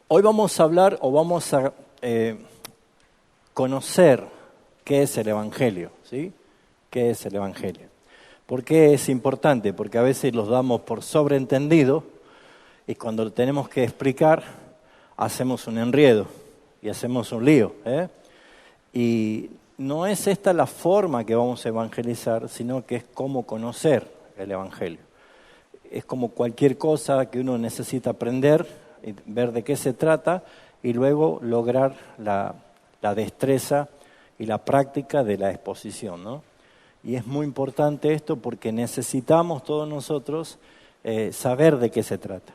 Hoy vamos a hablar o vamos a conocer qué es el Evangelio, ¿sí? ¿Qué es el Evangelio? ¿Por qué es importante? Porque a veces los damos por sobreentendido y cuando lo tenemos que explicar hacemos un enredo y hacemos un lío, Y no es esta la forma que vamos a evangelizar, sino que es cómo conocer el Evangelio. Es como cualquier cosa que uno necesita aprender, y ver de qué se trata y luego lograr la destreza y la práctica de la exposición, ¿no? Y es muy importante esto porque necesitamos todos nosotros saber de qué se trata.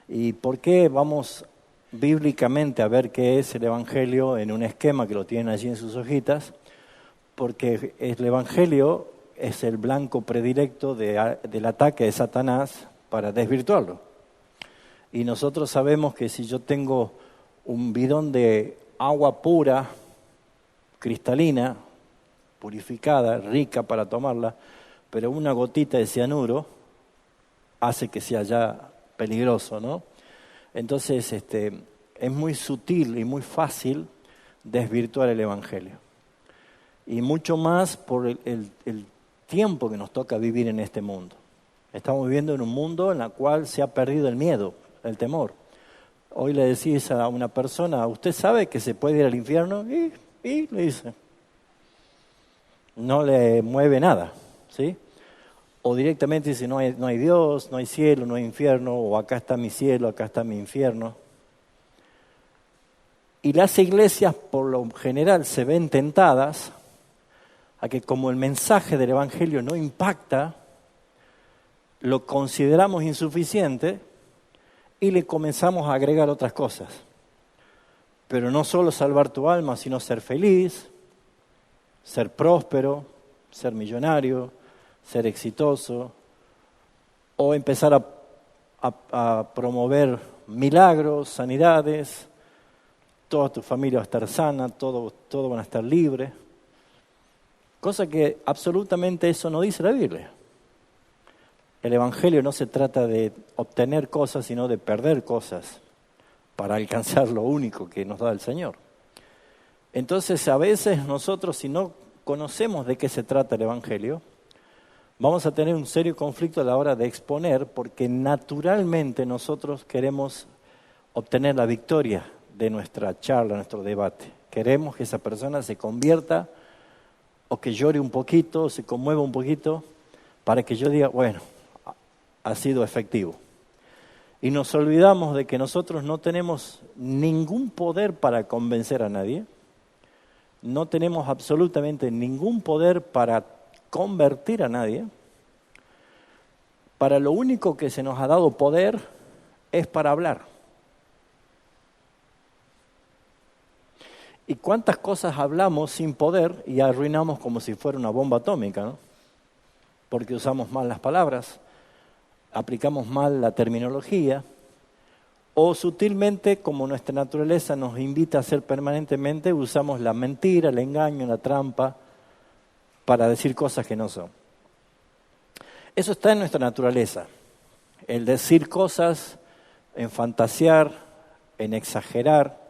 ¿Y por qué vamos bíblicamente a ver qué es el Evangelio en un esquema que lo tienen allí en sus hojitas? Porque el Evangelio es el blanco predilecto del ataque de Satanás para desvirtuarlo. Y nosotros sabemos que si yo tengo un bidón de agua pura, cristalina, purificada, rica para tomarla, pero una gotita de cianuro hace que sea ya peligroso, ¿no? Entonces, es muy sutil y muy fácil desvirtuar el Evangelio. Y mucho más por el tiempo que nos toca vivir en este mundo. Estamos viviendo en un mundo en el cual se ha perdido el miedo, el temor. Hoy le decís a una persona, ¿usted sabe que se puede ir al infierno? Y le dice, no le mueve nada, ¿sí? O directamente dice, no hay Dios, no hay cielo, no hay infierno, o acá está mi cielo, acá está mi infierno. Y las iglesias, por lo general, se ven tentadas a que como el mensaje del Evangelio no impacta, lo consideramos insuficiente y le comenzamos a agregar otras cosas. Pero no solo salvar tu alma, sino ser feliz, ser próspero, ser millonario, ser exitoso, o empezar a promover milagros, sanidades, toda tu familia va a estar sana, todo van a estar libres. Cosa que absolutamente eso no dice la Biblia. El Evangelio no se trata de obtener cosas, sino de perder cosas para alcanzar lo único que nos da el Señor. Entonces, a veces nosotros, si no conocemos de qué se trata el Evangelio, vamos a tener un serio conflicto a la hora de exponer, porque naturalmente nosotros queremos obtener la victoria de nuestra charla, nuestro debate. Queremos que esa persona se convierta o que llore un poquito, o se conmueva un poquito, para que yo diga, bueno, ha sido efectivo. Y nos olvidamos de que nosotros no tenemos ningún poder para convencer a nadie, no tenemos absolutamente ningún poder para convertir a nadie. Para lo único que se nos ha dado poder es para hablar. ¿Y cuántas cosas hablamos sin poder y arruinamos como si fuera una bomba atómica, ¿no? Porque usamos mal las palabras, aplicamos mal la terminología, o sutilmente, como nuestra naturaleza nos invita a hacer permanentemente, usamos la mentira, el engaño, la trampa, para decir cosas que no son. Eso está en nuestra naturaleza, el decir cosas, en fantasear, en exagerar,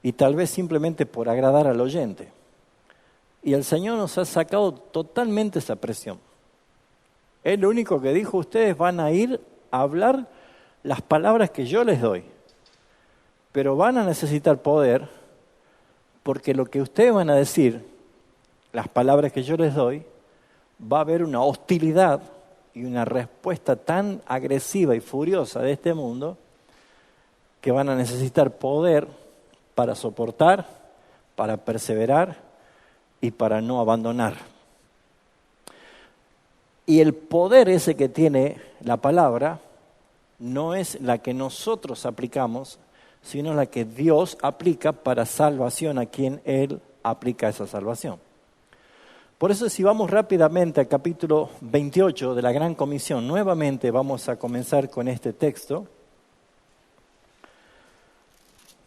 y tal vez simplemente por agradar al oyente. Y el Señor nos ha sacado totalmente esa presión. Él lo único que dijo, ustedes van a ir a hablar las palabras que yo les doy, pero van a necesitar poder, porque lo que ustedes van a decir, las palabras que yo les doy, va a haber una hostilidad y una respuesta tan agresiva y furiosa de este mundo, que van a necesitar poder para soportar, para perseverar y para no abandonar. Y el poder ese que tiene la palabra no es la que nosotros aplicamos, sino la que Dios aplica para salvación a quien Él aplica esa salvación. Por eso, si vamos rápidamente al capítulo 28 de la Gran Comisión, nuevamente vamos a comenzar con este texto.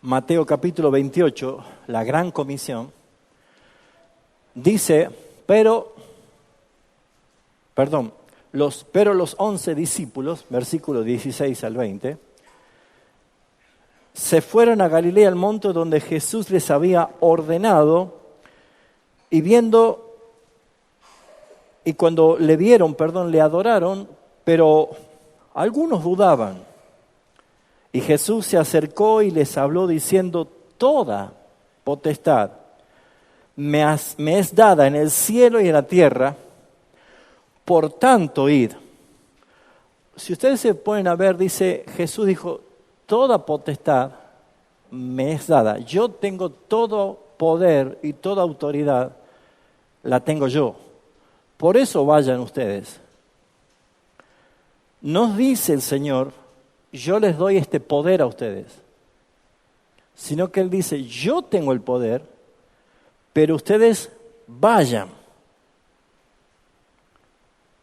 Mateo capítulo 28, la Gran Comisión, dice, pero los 11 discípulos, versículos 16 al 20, se fueron a Galilea, al monte donde Jesús les había ordenado, y cuando le vieron, le adoraron, pero algunos dudaban. Y Jesús se acercó y les habló diciendo: toda potestad me es dada en el cielo y en la tierra, por tanto id. Si ustedes se ponen a ver, Jesús dijo: toda potestad me es dada. Yo tengo todo poder y toda autoridad, la tengo yo. Por eso vayan ustedes. No dice el Señor: yo les doy este poder a ustedes, sino que Él dice: yo tengo el poder, pero ustedes vayan.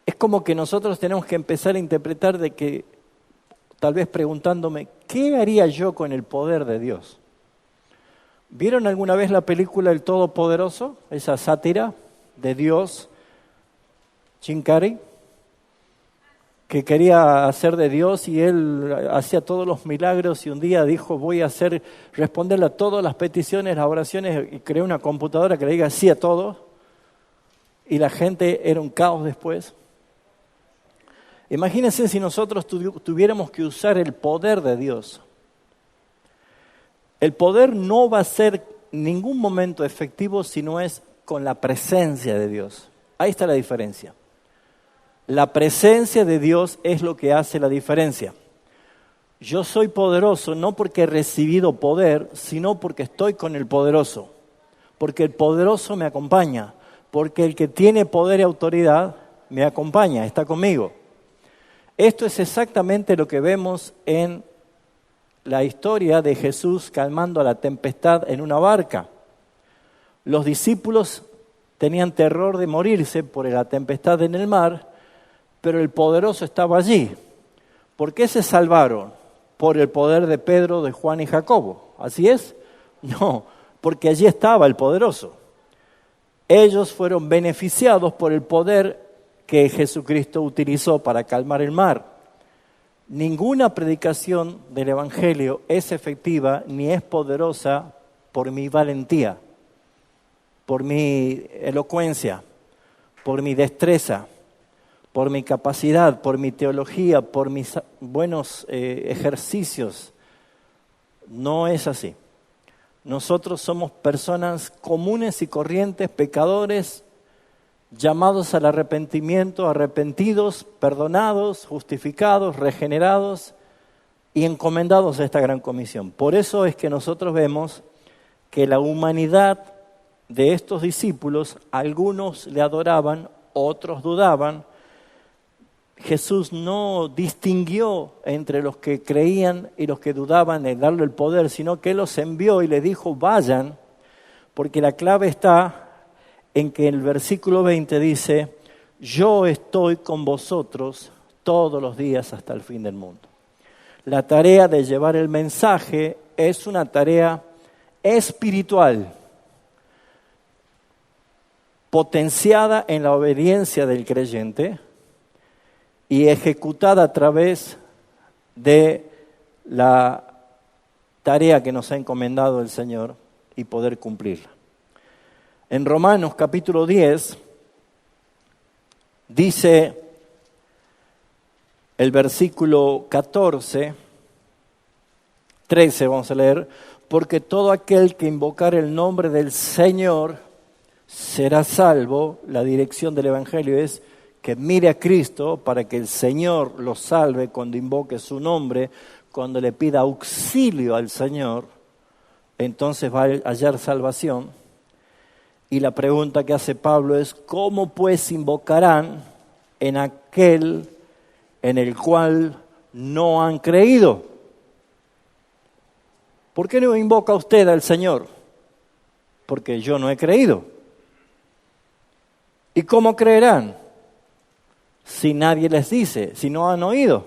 Es como que nosotros tenemos que empezar a interpretar de que, tal vez preguntándome, ¿qué haría yo con el poder de Dios? ¿Vieron alguna vez la película El Todopoderoso? Esa sátira de Dios, Jim Carrey, que quería hacer de Dios y él hacía todos los milagros y un día dijo: voy a responderle a todas las peticiones, las oraciones, y creó una computadora que le diga sí a todo, y la gente era un caos después. Imagínense si nosotros tuviéramos que usar el poder de Dios. El poder no va a ser en ningún momento efectivo si no es con la presencia de Dios. Ahí está la diferencia. La presencia de Dios es lo que hace la diferencia. Yo soy poderoso no porque he recibido poder, sino porque estoy con el poderoso. Porque el poderoso me acompaña. Porque el que tiene poder y autoridad me acompaña, está conmigo. Esto es exactamente lo que vemos en la historia de Jesús calmando a la tempestad en una barca. Los discípulos tenían terror de morirse por la tempestad en el mar, pero el poderoso estaba allí. ¿Por qué se salvaron? ¿Por el poder de Pedro, de Juan y Jacobo? ¿Así es? No, porque allí estaba el poderoso. Ellos fueron beneficiados por el poder que Jesucristo utilizó para calmar el mar. Ninguna predicación del Evangelio es efectiva ni es poderosa por mi valentía, por mi elocuencia, por mi destreza, por mi capacidad, por mi teología, por mis buenos ejercicios. No es así. Nosotros somos personas comunes y corrientes, pecadores, llamados al arrepentimiento, arrepentidos, perdonados, justificados, regenerados y encomendados a esta gran comisión. Por eso es que nosotros vemos que la humanidad de estos discípulos, algunos le adoraban, otros dudaban. Jesús no distinguió entre los que creían y los que dudaban en darle el poder, sino que Él los envió y les dijo: vayan, porque la clave está en que el versículo 20 dice: yo estoy con vosotros todos los días hasta el fin del mundo. La tarea de llevar el mensaje es una tarea espiritual, potenciada en la obediencia del creyente y ejecutada a través de la tarea que nos ha encomendado el Señor y poder cumplirla. En Romanos capítulo 10 dice el versículo 13 vamos a leer: porque todo aquel que invocar el nombre del Señor será salvo. La dirección del Evangelio es que mire a Cristo para que el Señor lo salve cuando invoque su nombre, cuando le pida auxilio al Señor, entonces va a hallar salvación. Y la pregunta que hace Pablo es: ¿cómo pues invocarán en aquel en el cual no han creído? ¿Por qué no invoca usted al Señor? Porque yo no he creído. ¿Y cómo creerán? Si nadie les dice, si no han oído.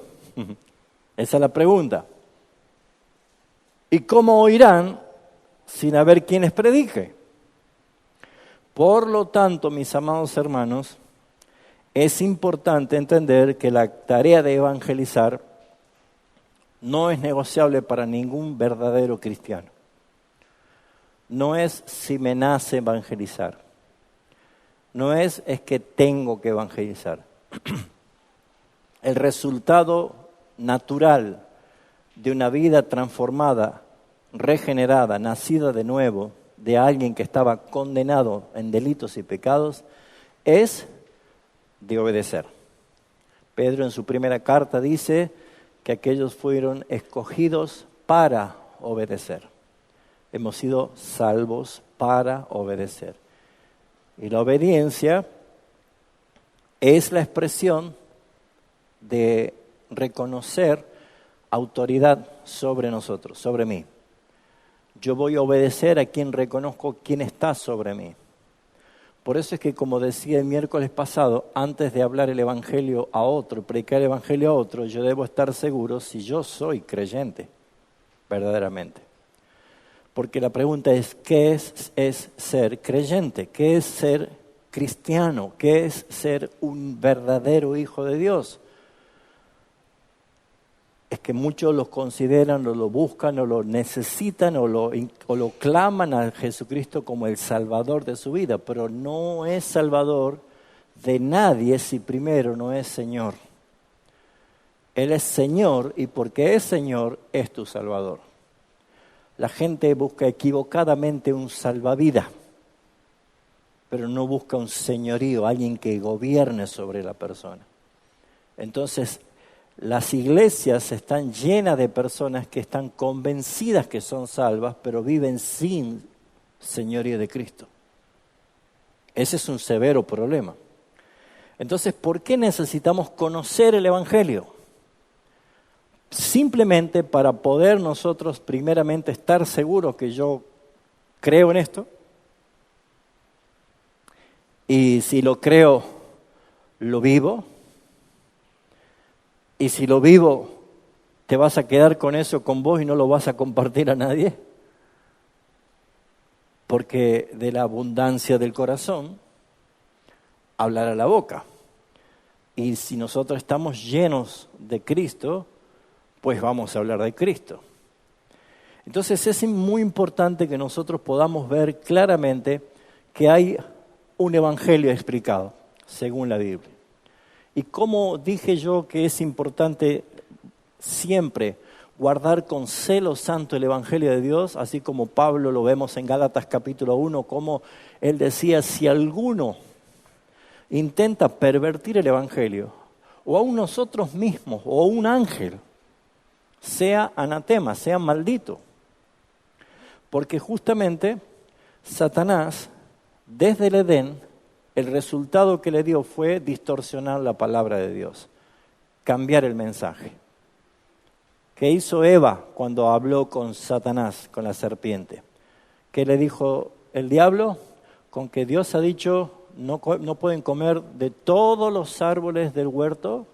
Esa es la pregunta. ¿Y cómo oirán sin haber quien les predique? Por lo tanto, mis amados hermanos, es importante entender que la tarea de evangelizar no es negociable para ningún verdadero cristiano. No es si me nace evangelizar. No es que tengo que evangelizar. El resultado natural de una vida transformada, regenerada, nacida de nuevo, de alguien que estaba condenado en delitos y pecados, es de obedecer. Pedro en su primera carta dice que aquellos fueron escogidos para obedecer. Hemos sido salvos para obedecer. Y la obediencia es la expresión de reconocer autoridad sobre nosotros, sobre mí. Yo voy a obedecer a quien reconozco quién está sobre mí. Por eso es que, como decía el miércoles pasado, antes de hablar el evangelio a otro, predicar el evangelio a otro, yo debo estar seguro si yo soy creyente, verdaderamente. Porque la pregunta es, ¿qué es ser creyente? ¿Qué es ser cristiano? ¿Qué es ser un verdadero hijo de Dios? Es que muchos los consideran, o lo buscan, o lo necesitan, o lo claman a Jesucristo como el Salvador de su vida, pero no es Salvador de nadie si primero no es Señor. Él es Señor, y porque es Señor, es tu Salvador. La gente busca equivocadamente un salvavidas, pero no busca un señorío, alguien que gobierne sobre la persona. Entonces, las iglesias están llenas de personas que están convencidas que son salvas, pero viven sin señorío de Cristo. Ese es un severo problema. Entonces, ¿por qué necesitamos conocer el evangelio? Simplemente para poder nosotros primeramente estar seguros que yo creo en esto. Y si lo creo, lo vivo. Y si lo vivo, ¿te vas a quedar con eso con vos y no lo vas a compartir a nadie? Porque de la abundancia del corazón hablará la boca. Y si nosotros estamos llenos de Cristo, pues vamos a hablar de Cristo. Entonces es muy importante que nosotros podamos ver claramente que hay un evangelio explicado, según la Biblia. Y como dije yo que es importante siempre guardar con celo santo el evangelio de Dios, así como Pablo lo vemos en Gálatas capítulo 1, como él decía, si alguno intenta pervertir el evangelio, o aún nosotros mismos, o un ángel, sea anatema, sea maldito. Porque justamente Satanás, desde el Edén, el resultado que le dio fue distorsionar la palabra de Dios, cambiar el mensaje. ¿Qué hizo Eva cuando habló con Satanás, con la serpiente? ¿Qué le dijo el diablo? Con que Dios ha dicho, no pueden comer de todos los árboles del huerto.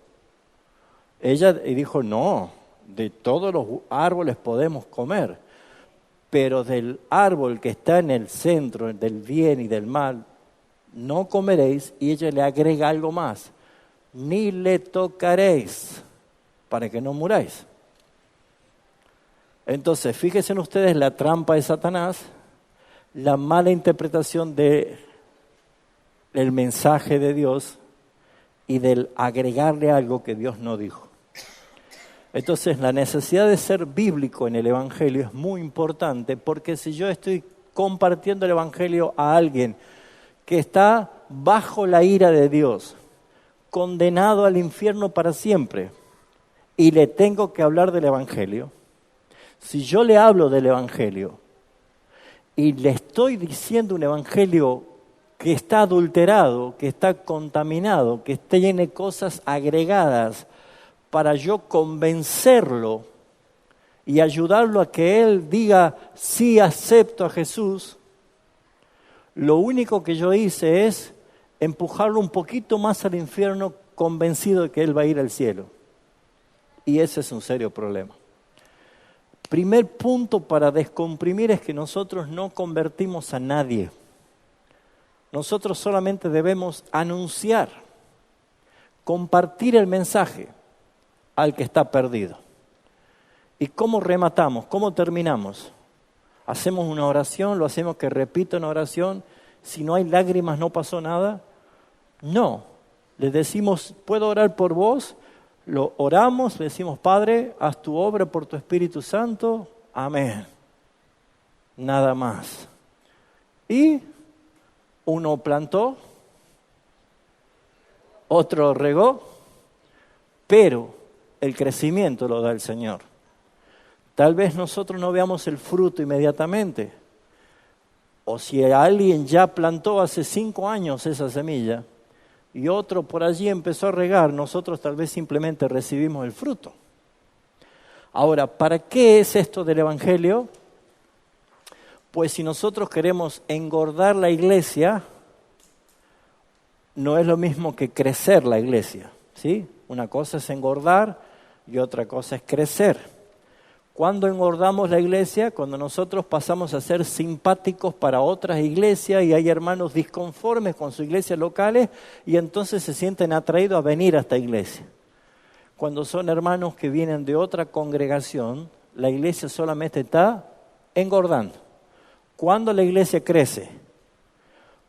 Ella dijo, no, de todos los árboles podemos comer, pero del árbol que está en el centro, del bien y del mal, no comeréis. Y ella le agrega algo más, ni le tocaréis, para que no muráis. Entonces, fíjense en ustedes la trampa de Satanás, la mala interpretación del mensaje de Dios y del agregarle algo que Dios no dijo. Entonces, la necesidad de ser bíblico en el evangelio es muy importante, porque si yo estoy compartiendo el evangelio a alguien que está bajo la ira de Dios, condenado al infierno para siempre, y le tengo que hablar del evangelio, si yo le hablo del evangelio y le estoy diciendo un evangelio que está adulterado, que está contaminado, que tiene cosas agregadas, para yo convencerlo y ayudarlo a que él diga, sí, acepto a Jesús, lo único que yo hice es empujarlo un poquito más al infierno, convencido de que él va a ir al cielo. Y ese es un serio problema. Primer punto para descomprimir es que nosotros no convertimos a nadie. Nosotros solamente debemos anunciar, compartir el mensaje al que está perdido. ¿Y cómo rematamos? ¿Cómo terminamos? ¿Hacemos una oración? ¿Lo hacemos que repita una oración? Si no hay lágrimas, ¿no pasó nada? No. Le decimos, ¿puedo orar por vos? Lo oramos, le decimos, Padre, haz tu obra por tu Espíritu Santo. Amén. Nada más. Y uno plantó, otro regó, pero el crecimiento lo da el Señor. Tal vez nosotros no veamos el fruto inmediatamente. O si alguien ya plantó hace 5 años esa semilla y otro por allí empezó a regar, nosotros tal vez simplemente recibimos el fruto. Ahora, ¿para qué es esto del Evangelio? Pues si nosotros queremos engordar la iglesia, no es lo mismo que crecer la iglesia, ¿sí? Una cosa es engordar y otra cosa es crecer. ¿Cuándo engordamos la iglesia? Cuando nosotros pasamos a ser simpáticos para otras iglesias y hay hermanos disconformes con sus iglesias locales y entonces se sienten atraídos a venir a esta iglesia. Cuando son hermanos que vienen de otra congregación, la iglesia solamente está engordando. ¿Cuándo la iglesia crece?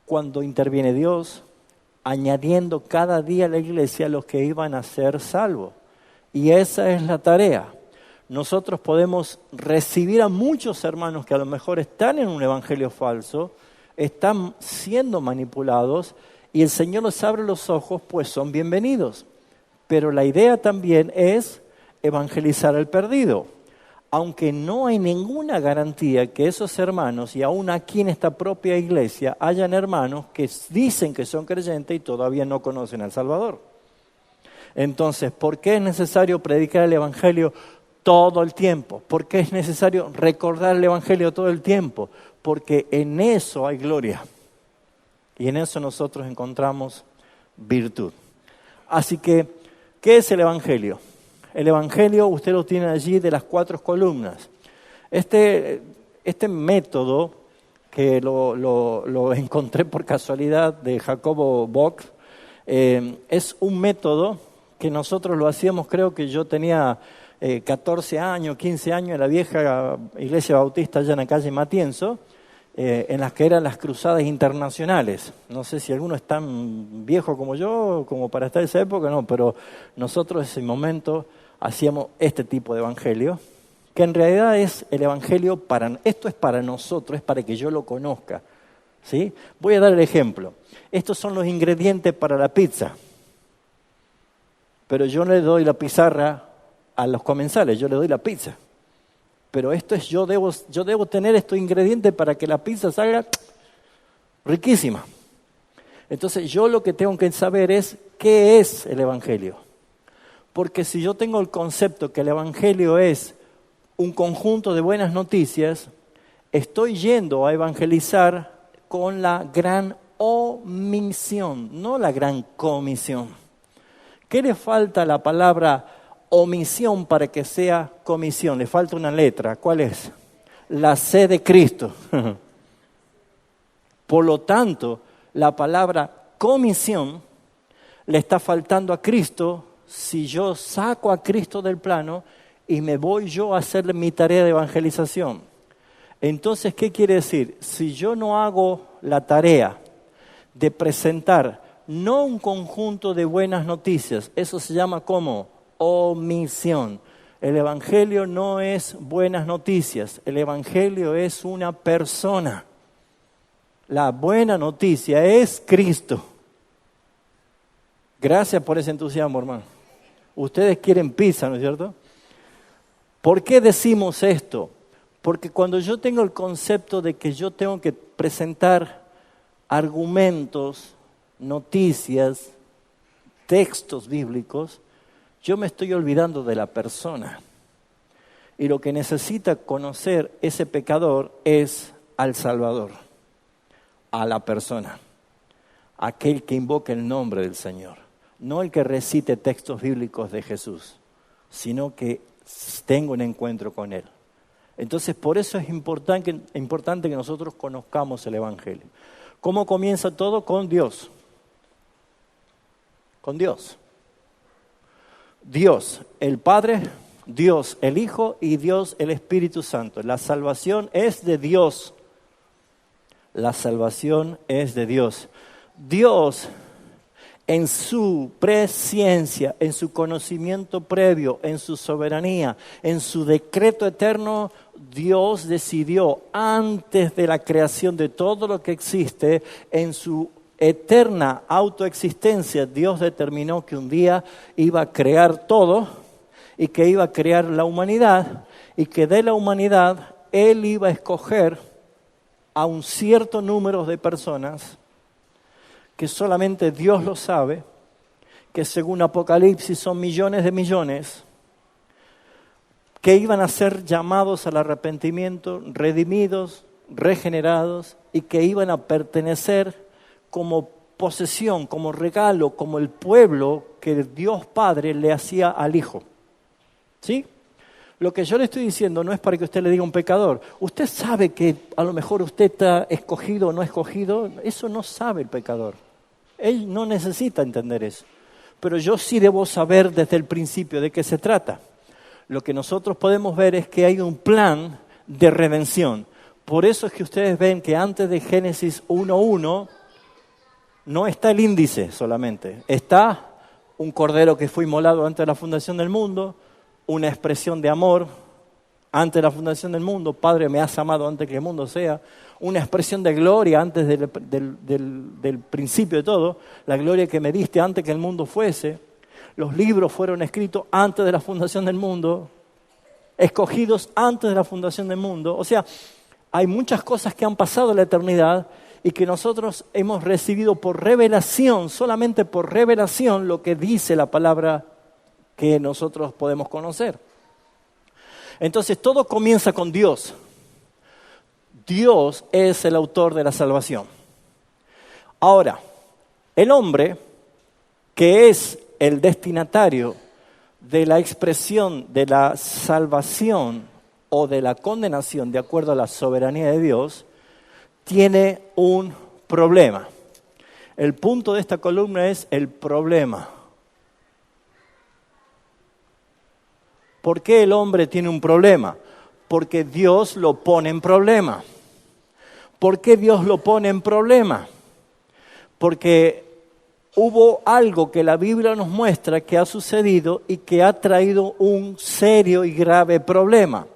Cuando interviene Dios, añadiendo cada día a la iglesia a los que iban a ser salvos. Y esa es la tarea. Nosotros podemos recibir a muchos hermanos que a lo mejor están en un evangelio falso, están siendo manipulados y el Señor les abre los ojos, pues son bienvenidos. Pero la idea también es evangelizar al perdido. Aunque no hay ninguna garantía que esos hermanos, y aún aquí en esta propia iglesia, hayan hermanos que dicen que son creyentes y todavía no conocen al Salvador. Entonces, ¿por qué es necesario predicar el evangelio todo el tiempo? ¿Por qué es necesario recordar el evangelio todo el tiempo? Porque en eso hay gloria. Y en eso nosotros encontramos virtud. Así que, ¿qué es el evangelio? El evangelio usted lo tiene allí de las 4 columnas. Este método, que lo encontré por casualidad de Jacobo Bock, es un método que nosotros lo hacíamos, creo que yo tenía 14 años, 15 años en la vieja iglesia bautista allá en la calle Matienzo, en las que eran las cruzadas internacionales. No sé si alguno es tan viejo como yo, como para estar en esa época, no, pero nosotros en ese momento hacíamos este tipo de evangelio, que en realidad es el evangelio esto es para nosotros, es para que yo lo conozca, ¿sí? Voy a dar el ejemplo. Estos son los ingredientes para la pizza, pero yo no le doy la pizarra a los comensales, yo le doy la pizza. Pero esto es, yo debo tener estos ingredientes para que la pizza salga riquísima. Entonces yo lo que tengo que saber es qué es el evangelio. Porque si yo tengo el concepto que el evangelio es un conjunto de buenas noticias, estoy yendo a evangelizar con la gran omisión, no la gran comisión. ¿Qué le falta a la palabra omisión para que sea comisión? Le falta una letra. ¿Cuál es? La C de Cristo. Por lo tanto, la palabra comisión le está faltando a Cristo si yo saco a Cristo del plano y me voy yo a hacer mi tarea de evangelización. Entonces, ¿qué quiere decir? Si yo no hago la tarea de presentar no un conjunto de buenas noticias, eso se llama como omisión. El evangelio no es buenas noticias, el evangelio es una persona. La buena noticia es Cristo. Gracias por ese entusiasmo, hermano. Ustedes quieren pizza, ¿no es cierto? ¿Por qué decimos esto? Porque cuando yo tengo el concepto de que yo tengo que presentar argumentos, noticias, textos bíblicos, yo me estoy olvidando de la persona. Y lo que necesita conocer ese pecador es al Salvador, a la persona, aquel que invoca el nombre del Señor. No el que recite textos bíblicos de Jesús, sino que tenga un encuentro con Él. Entonces, por eso es importante que nosotros conozcamos el Evangelio. ¿Cómo comienza todo? Con Dios. Con Dios. Dios, el Padre, Dios el Hijo y Dios el Espíritu Santo. La salvación es de Dios. La salvación es de Dios. Dios, en su presciencia, en su conocimiento previo, en su soberanía, en su decreto eterno, Dios decidió antes de la creación de todo lo que existe, en su eterna autoexistencia, Dios determinó que un día iba a crear todo y que iba a crear la humanidad y que de la humanidad Él iba a escoger a un cierto número de personas que solamente Dios lo sabe, que según Apocalipsis son millones de millones, que iban a ser llamados al arrepentimiento, redimidos, regenerados y que iban a pertenecer como posesión, como regalo, como el pueblo que Dios Padre le hacía al Hijo. ¿Sí? Lo que yo le estoy diciendo no es para que usted le diga a un pecador. Usted sabe que a lo mejor usted está escogido o no escogido. Eso no sabe el pecador. Él no necesita entender eso. Pero yo sí debo saber desde el principio de qué se trata. Lo que nosotros podemos ver es que hay un plan de redención. Por eso es que ustedes ven que antes de Génesis 1:1 no está el índice solamente. Está un cordero que fue inmolado antes de la fundación del mundo, una expresión de amor antes de la fundación del mundo. Padre, me has amado antes que el mundo sea. Una expresión de gloria antes del principio de todo. La gloria que me diste antes que el mundo fuese. Los libros fueron escritos antes de la fundación del mundo. Escogidos antes de la fundación del mundo. O sea, hay muchas cosas que han pasado en la eternidad y que nosotros hemos recibido por revelación, solamente por revelación, lo que dice la palabra que nosotros podemos conocer. Entonces todo comienza con Dios. Dios es el autor de la salvación. Ahora, el hombre, que es el destinatario de la expresión de la salvación o de la condenación de acuerdo a la soberanía de Dios, tiene un problema. El punto de esta columna es el problema. ¿Por qué el hombre tiene un problema? Porque Dios lo pone en problema. ¿Por qué Dios lo pone en problema? Porque hubo algo que la Biblia nos muestra que ha sucedido y que ha traído un serio y grave problema.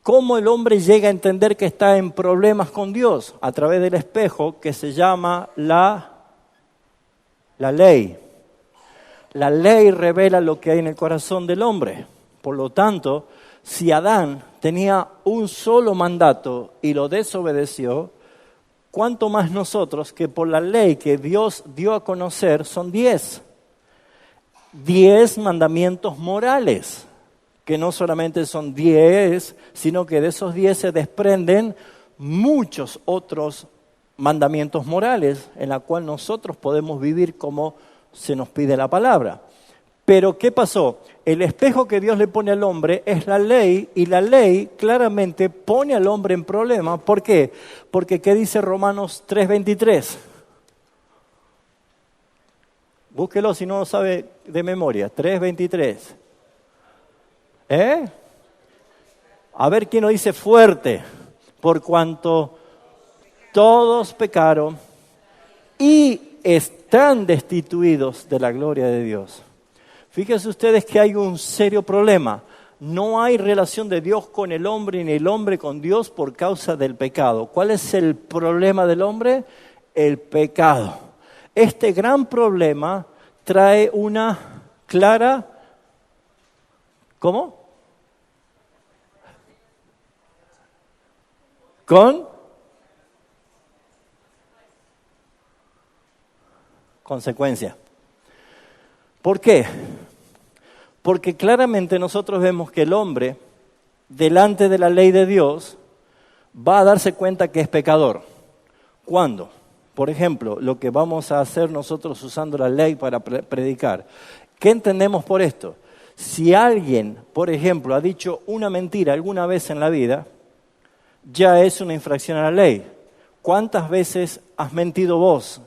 ¿Cómo el hombre llega a entender que está en problemas con Dios? A través del espejo que se llama la ley. La ley revela lo que hay en el corazón del hombre. Por lo tanto, si Adán tenía un solo mandato y lo desobedeció, ¿cuánto más nosotros que por la ley que Dios dio a conocer son 10? 10 mandamientos morales, que no solamente son 10, sino que de esos 10 se desprenden muchos otros mandamientos morales en la cual nosotros podemos vivir como se nos pide la palabra. Pero ¿qué pasó? El espejo que Dios le pone al hombre es la ley, y la ley claramente pone al hombre en problema. ¿Por qué? Porque ¿qué dice Romanos 3:23? Búsquelo si no lo sabe de memoria. 3:23. A ver quién lo dice fuerte. Por cuanto todos pecaron y están destituidos de la gloria de Dios. Fíjense ustedes que hay un serio problema. No hay relación de Dios con el hombre ni el hombre con Dios por causa del pecado. ¿Cuál es el problema del hombre? El pecado. Este gran problema trae una clara... ¿Cómo? Con consecuencia. ¿Por qué? Porque claramente nosotros vemos que el hombre, delante de la ley de Dios, va a darse cuenta que es pecador. ¿Cuándo? Por ejemplo, lo que vamos a hacer nosotros usando la ley para predicar. ¿Qué entendemos por esto? Si alguien, por ejemplo, ha dicho una mentira alguna vez en la vida, ya es una infracción a la ley. ¿Cuántas veces has mentido vos?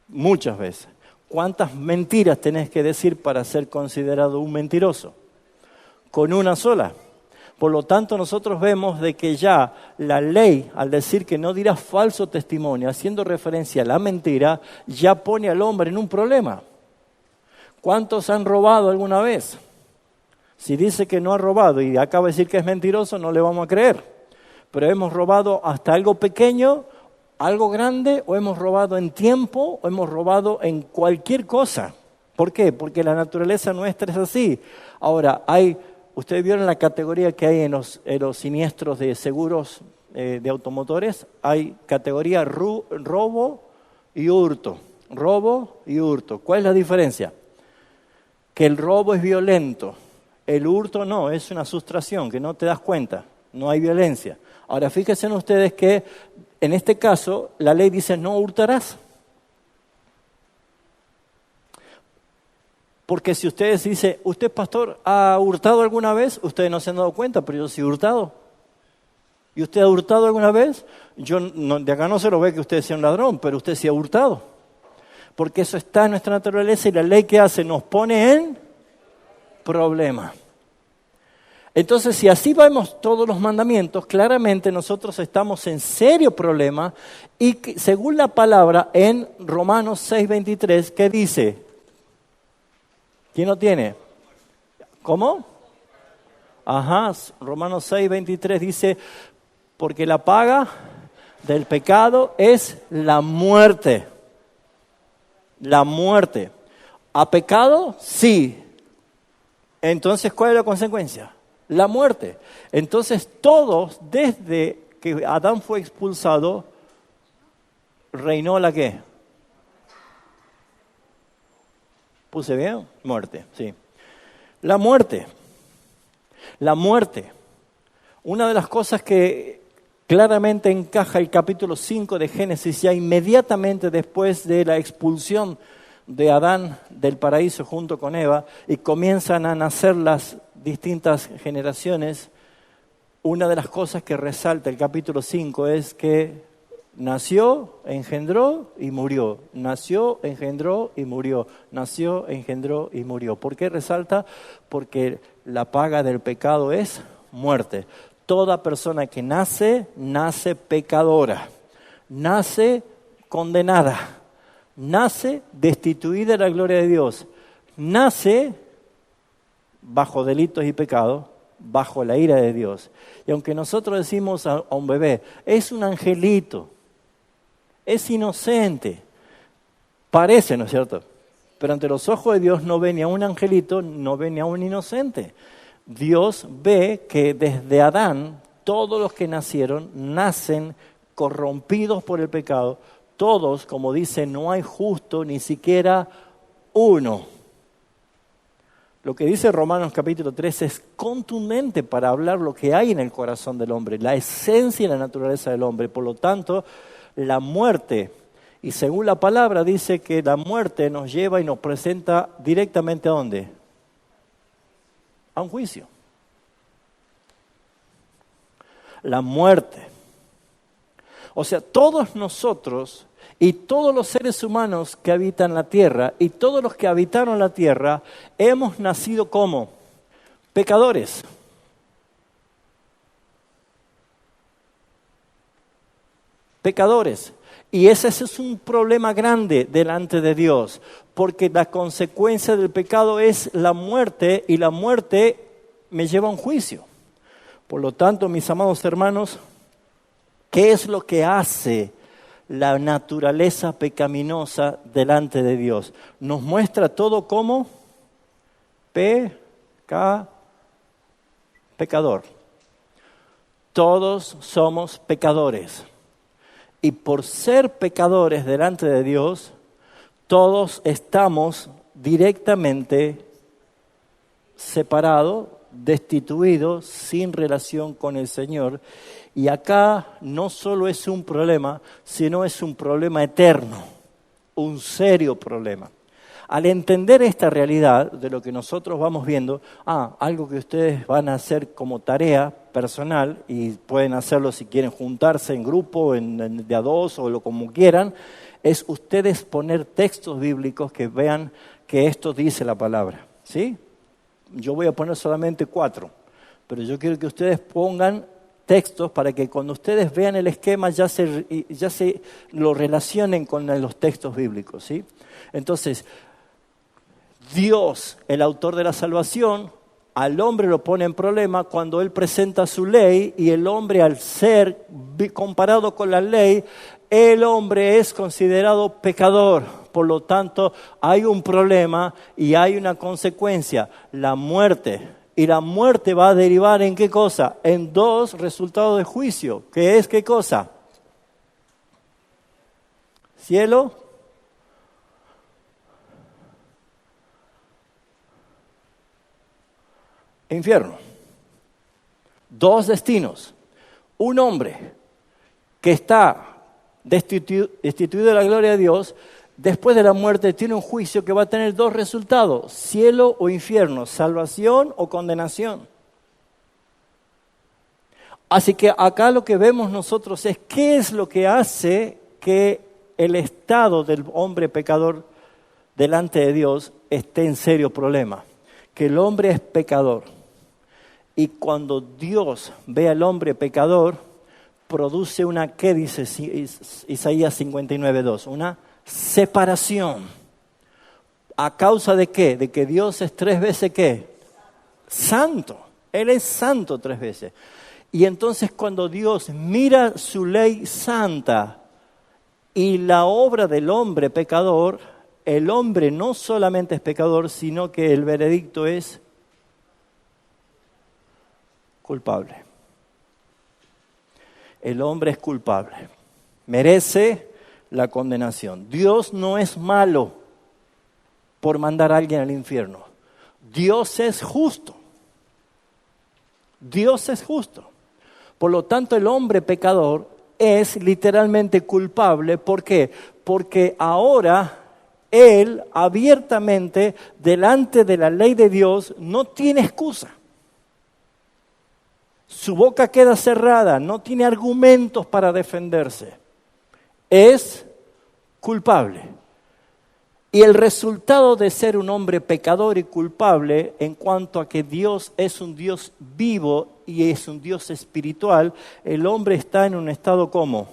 Muchas veces. ¿Cuántas mentiras tenés que decir para ser considerado un mentiroso? con una sola. Por lo tanto, nosotros vemos de que ya la ley, al decir que no dirás falso testimonio, haciendo referencia a la mentira, ya pone al hombre en un problema. ¿Cuántos han robado alguna vez? Si dice que no ha robado y acaba de decir que es mentiroso, no le vamos a creer. Pero hemos robado hasta algo pequeño, algo grande, o hemos robado en tiempo, o hemos robado en cualquier cosa. ¿Por qué? Porque la naturaleza nuestra es así. Ahora, ustedes vieron la categoría que hay en los siniestros de seguros de automotores. Hay categoría robo y hurto. Robo y hurto. ¿Cuál es la diferencia? Que el robo es violento. El hurto no, es una sustracción, que no te das cuenta. No hay violencia. Ahora, fíjense en ustedes que en este caso la ley dice no hurtarás. Porque si ustedes dicen, ¿usted, pastor, ha hurtado alguna vez? Ustedes no se han dado cuenta, pero yo sí he hurtado. ¿Y usted ha hurtado alguna vez? Yo de acá no se lo ve que usted sea un ladrón, pero usted sí ha hurtado. Porque eso está en nuestra naturaleza y la ley que hace nos pone en problema. Entonces, si así vemos todos los mandamientos, claramente nosotros estamos en serio problema y que, según la palabra en Romanos 6:23, ¿qué dice? ¿Quién lo tiene? ¿Cómo? Romanos 6:23 dice, porque la paga del pecado es la muerte. La muerte. ¿Ha pecado? Sí. Entonces, ¿cuál es la consecuencia? La muerte. Entonces, todos, desde que Adán fue expulsado, reinó la ¿qué? ¿Puse bien? Muerte, sí. La muerte. La muerte. Una de las cosas que claramente encaja el capítulo 5 de Génesis, ya inmediatamente después de la expulsión de Adán del paraíso junto con Eva, y comienzan a nacer las distintas generaciones, una de las cosas que resalta el capítulo 5 es que nació, engendró y murió. Nació, engendró y murió. Nació, engendró y murió. ¿Por qué resalta? Porque la paga del pecado es muerte. Toda persona que nace, nace pecadora. Nace condenada. Nace destituida de la gloria de Dios. Nace bajo delitos y pecados, bajo la ira de Dios. Y aunque nosotros decimos a un bebé, es un angelito, es inocente, parece, ¿no es cierto? Pero ante los ojos de Dios no ve ni a un angelito, no ve ni a un inocente. Dios ve que desde Adán, todos los que nacieron, nacen corrompidos por el pecado. Todos, como dice, no hay justo, ni siquiera uno. Lo que dice Romanos capítulo 3 es contundente para hablar lo que hay en el corazón del hombre, la esencia y la naturaleza del hombre. Por lo tanto, la muerte, y según la palabra dice que la muerte nos lleva y nos presenta directamente ¿a dónde? A un juicio. La muerte. O sea, todos nosotros y todos los seres humanos que habitan la tierra y todos los que habitaron la tierra hemos nacido como pecadores. Pecadores. Y ese es un problema grande delante de Dios, porque la consecuencia del pecado es la muerte y la muerte me lleva a un juicio. Por lo tanto, mis amados hermanos, ¿qué es lo que hace la naturaleza pecaminosa delante de Dios? Nos muestra todo como pecador. Todos somos pecadores. Y por ser pecadores delante de Dios, todos estamos directamente separados, destituidos, sin relación con el Señor. Y acá no solo es un problema, sino es un problema eterno, un serio problema. Al entender esta realidad de lo que nosotros vamos viendo, algo que ustedes van a hacer como tarea personal, y pueden hacerlo si quieren juntarse en grupo, de a dos o lo como quieran, es ustedes poner textos bíblicos que vean que esto dice la palabra, ¿sí? Yo voy a poner solamente 4, pero yo quiero que ustedes pongan textos para que cuando ustedes vean el esquema ya se lo relacionen con los textos bíblicos, ¿sí? Entonces, Dios, el autor de la salvación, al hombre lo pone en problema cuando él presenta su ley, y el hombre, al ser comparado con la ley, el hombre es considerado pecador. Por lo tanto, hay un problema y hay una consecuencia, la muerte. Y la muerte va a derivar ¿en qué cosa? En 2 resultados de juicio. ¿Qué es qué cosa? Cielo. Infierno. 2 destinos. Un hombre que está destituido de la gloria de Dios, después de la muerte tiene un juicio que va a tener 2 resultados: cielo o infierno, salvación o condenación. Así que acá lo que vemos nosotros es qué es lo que hace que el estado del hombre pecador delante de Dios esté en serio problema. Que el hombre es pecador. Y cuando Dios ve al hombre pecador, produce una, ¿qué dice Isaías 59:2? Una separación. ¿A causa de qué? De que Dios es 3 veces ¿qué? Santo. Él es santo 3 veces. Y entonces cuando Dios mira su ley santa y la obra del hombre pecador, el hombre no solamente es pecador, sino que el veredicto es culpable. El hombre es culpable. Merece la condenación. Dios no es malo por mandar a alguien al infierno. Dios es justo. Dios es justo. Por lo tanto, el hombre pecador es literalmente culpable. ¿Por qué? Porque ahora él abiertamente, delante de la ley de Dios, no tiene excusa. Su boca queda cerrada, no tiene argumentos para defenderse. Es culpable. Y el resultado de ser un hombre pecador y culpable, en cuanto a que Dios es un Dios vivo y es un Dios espiritual, el hombre está en un estado como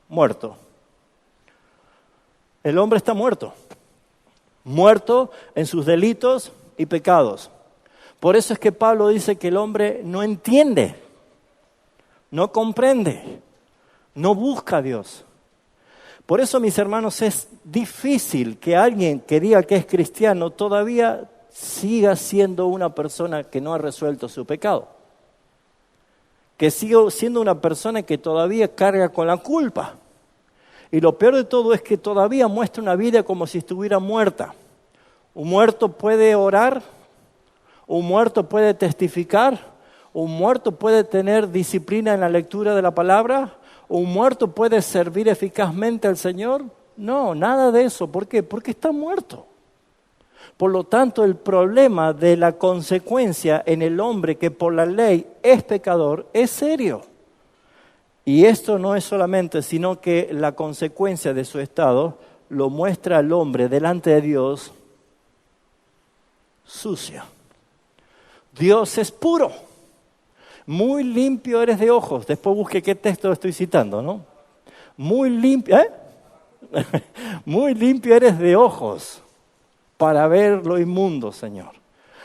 muerto. El hombre está muerto. Muerto en sus delitos y pecados. Por eso es que Pablo dice que el hombre no entiende, no comprende, no busca a Dios. Por eso, mis hermanos, es difícil que alguien que diga que es cristiano todavía siga siendo una persona que no ha resuelto su pecado. Que siga siendo una persona que todavía carga con la culpa. Y lo peor de todo es que todavía muestra una vida como si estuviera muerta. Un muerto puede orar, un muerto puede testificar, un muerto puede tener disciplina en la lectura de la palabra, un muerto puede servir eficazmente al Señor. No, nada de eso. ¿Por qué? Porque está muerto. Por lo tanto, el problema de la consecuencia en el hombre que por la ley es pecador es serio. Y esto no es solamente, sino que la consecuencia de su estado lo muestra al hombre delante de Dios sucio. Dios es puro. Muy limpio eres de ojos. Después busque qué texto estoy citando, ¿no? Muy limpio, Muy limpio eres de ojos para ver lo inmundo, Señor.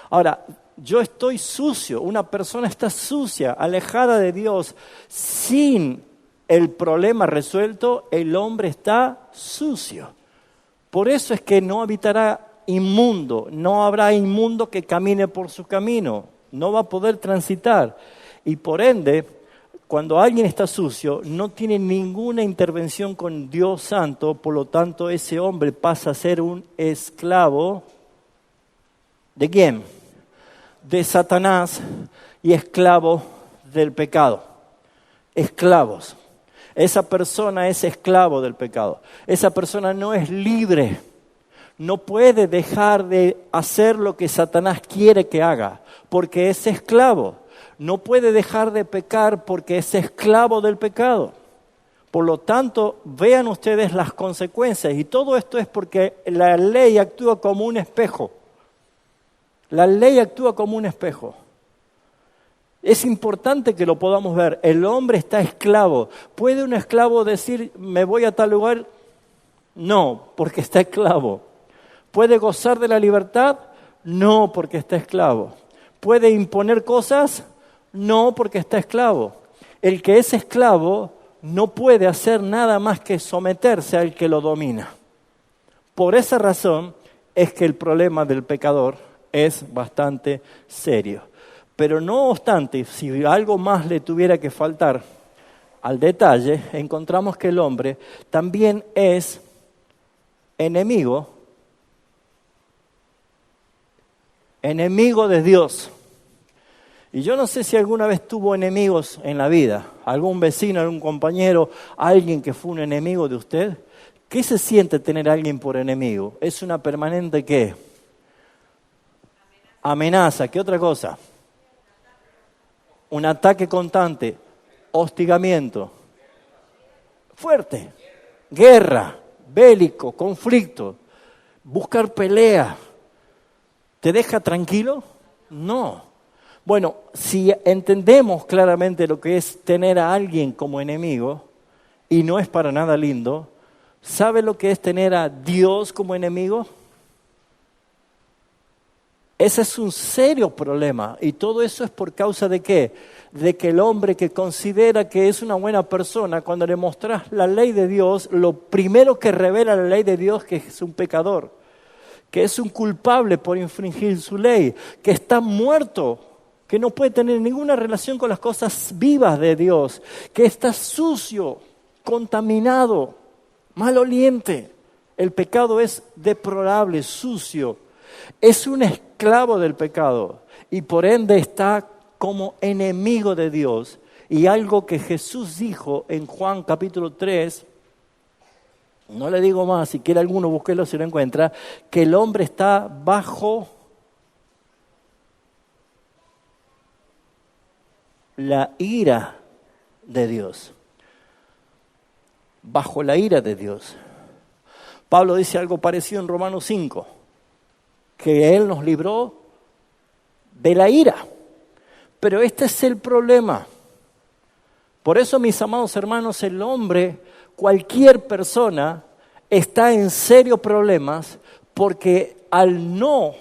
Ahora, yo estoy sucio, una persona está sucia, alejada de Dios, sin el problema resuelto, el hombre está sucio. Por eso es que no habitará inmundo, no habrá inmundo que camine por su camino, no va a poder transitar. Y por ende, cuando alguien está sucio, no tiene ninguna intervención con Dios Santo, por lo tanto ese hombre pasa a ser un esclavo. ¿De quién? De Satanás y esclavo del pecado. Esclavos. Esa persona es esclavo del pecado. Esa persona no es libre. No puede dejar de hacer lo que Satanás quiere que haga, porque es esclavo. No puede dejar de pecar porque es esclavo del pecado. Por lo tanto, vean ustedes las consecuencias. Y todo esto es porque la ley actúa como un espejo. La ley actúa como un espejo. Es importante que lo podamos ver. El hombre está esclavo. ¿Puede un esclavo decir, me voy a tal lugar? No, porque está esclavo. ¿Puede gozar de la libertad? No, porque está esclavo. ¿Puede imponer cosas? No, porque está esclavo. El que es esclavo no puede hacer nada más que someterse al que lo domina. Por esa razón es que el problema del pecador es bastante serio. Pero no obstante, si algo más le tuviera que faltar al detalle, encontramos que el hombre también es enemigo de Dios. Y yo no sé si alguna vez tuvo enemigos en la vida, algún vecino, algún compañero, alguien que fue un enemigo de usted. ¿Qué se siente tener a alguien por enemigo? ¿Es una permanente qué? Amenaza. ¿Qué otra cosa? Un ataque constante, hostigamiento, fuerte, guerra, bélico, conflicto, buscar pelea. ¿Te deja tranquilo? No. Bueno, si entendemos claramente lo que es tener a alguien como enemigo, y no es para nada lindo, ¿sabe lo que es tener a Dios como enemigo? Ese es un serio problema, y todo eso es por causa de ¿qué? De que el hombre que considera que es una buena persona, cuando le mostrás la ley de Dios, lo primero que revela la ley de Dios que es un pecador, que es un culpable por infringir su ley, que está muerto, que no puede tener ninguna relación con las cosas vivas de Dios, que está sucio, contaminado, maloliente. El pecado es deplorable, sucio. Es un esclavo del pecado y por ende está como enemigo de Dios. Y algo que Jesús dijo en Juan capítulo 3, no le digo más, si quiere alguno búsquelo si lo encuentra, que el hombre está bajo la ira de Dios. Bajo la ira de Dios. Pablo dice algo parecido en Romanos 5. Que Él nos libró de la ira. Pero este es el problema. Por eso, mis amados hermanos, el hombre, cualquier persona, está en serios problemas porque al no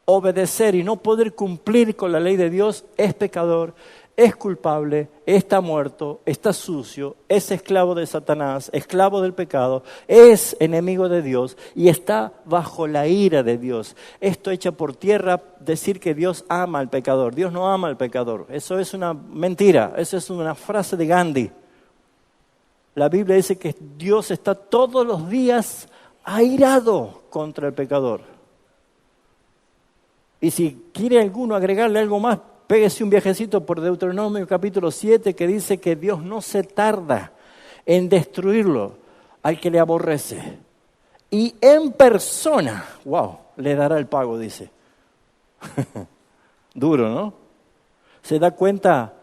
obedecer y no poder cumplir con la ley de Dios, es pecador, es culpable, está muerto, está sucio, es esclavo de Satanás, esclavo del pecado, es enemigo de Dios y está bajo la ira de Dios. Esto echa por tierra decir que Dios ama al pecador. Dios no ama al pecador. Eso es una mentira, eso es una frase de Gandhi. La Biblia dice que Dios está todos los días airado contra el pecador. Y si quiere alguno agregarle algo más, péguese un viajecito por Deuteronomio capítulo 7 que dice que Dios no se tarda en destruirlo al que le aborrece. Y en persona, le dará el pago, dice. Duro, ¿no? ¿Se da cuenta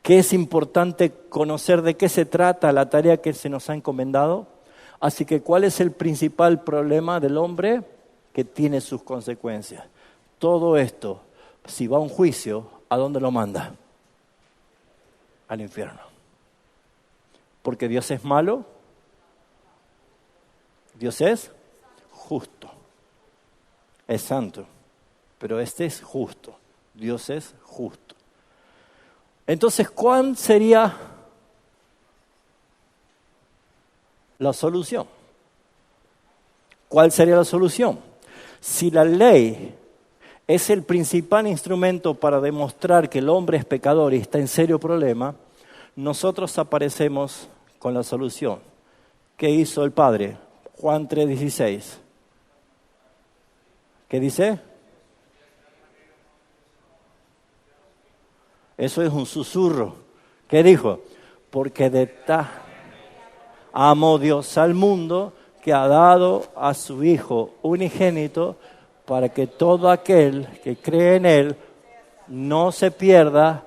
que es importante conocer de qué se trata la tarea que se nos ha encomendado? Así que, ¿cuál es el principal problema del hombre? Que tiene sus consecuencias. Todo esto, si va a un juicio, ¿a dónde lo manda? Al infierno. Porque Dios es malo, Dios es justo, es santo, pero este es justo, Dios es justo. Entonces, ¿cuál sería la solución? ¿Cuál sería la solución? Si la ley es el principal instrumento para demostrar que el hombre es pecador y está en serio problema, nosotros aparecemos con la solución. ¿Qué hizo el Padre? Juan 3:16. ¿Qué dice? Eso es un susurro. ¿Qué dijo? Porque de tal amó Dios al mundo que ha dado a su Hijo unigénito para que todo aquel que cree en Él no se pierda,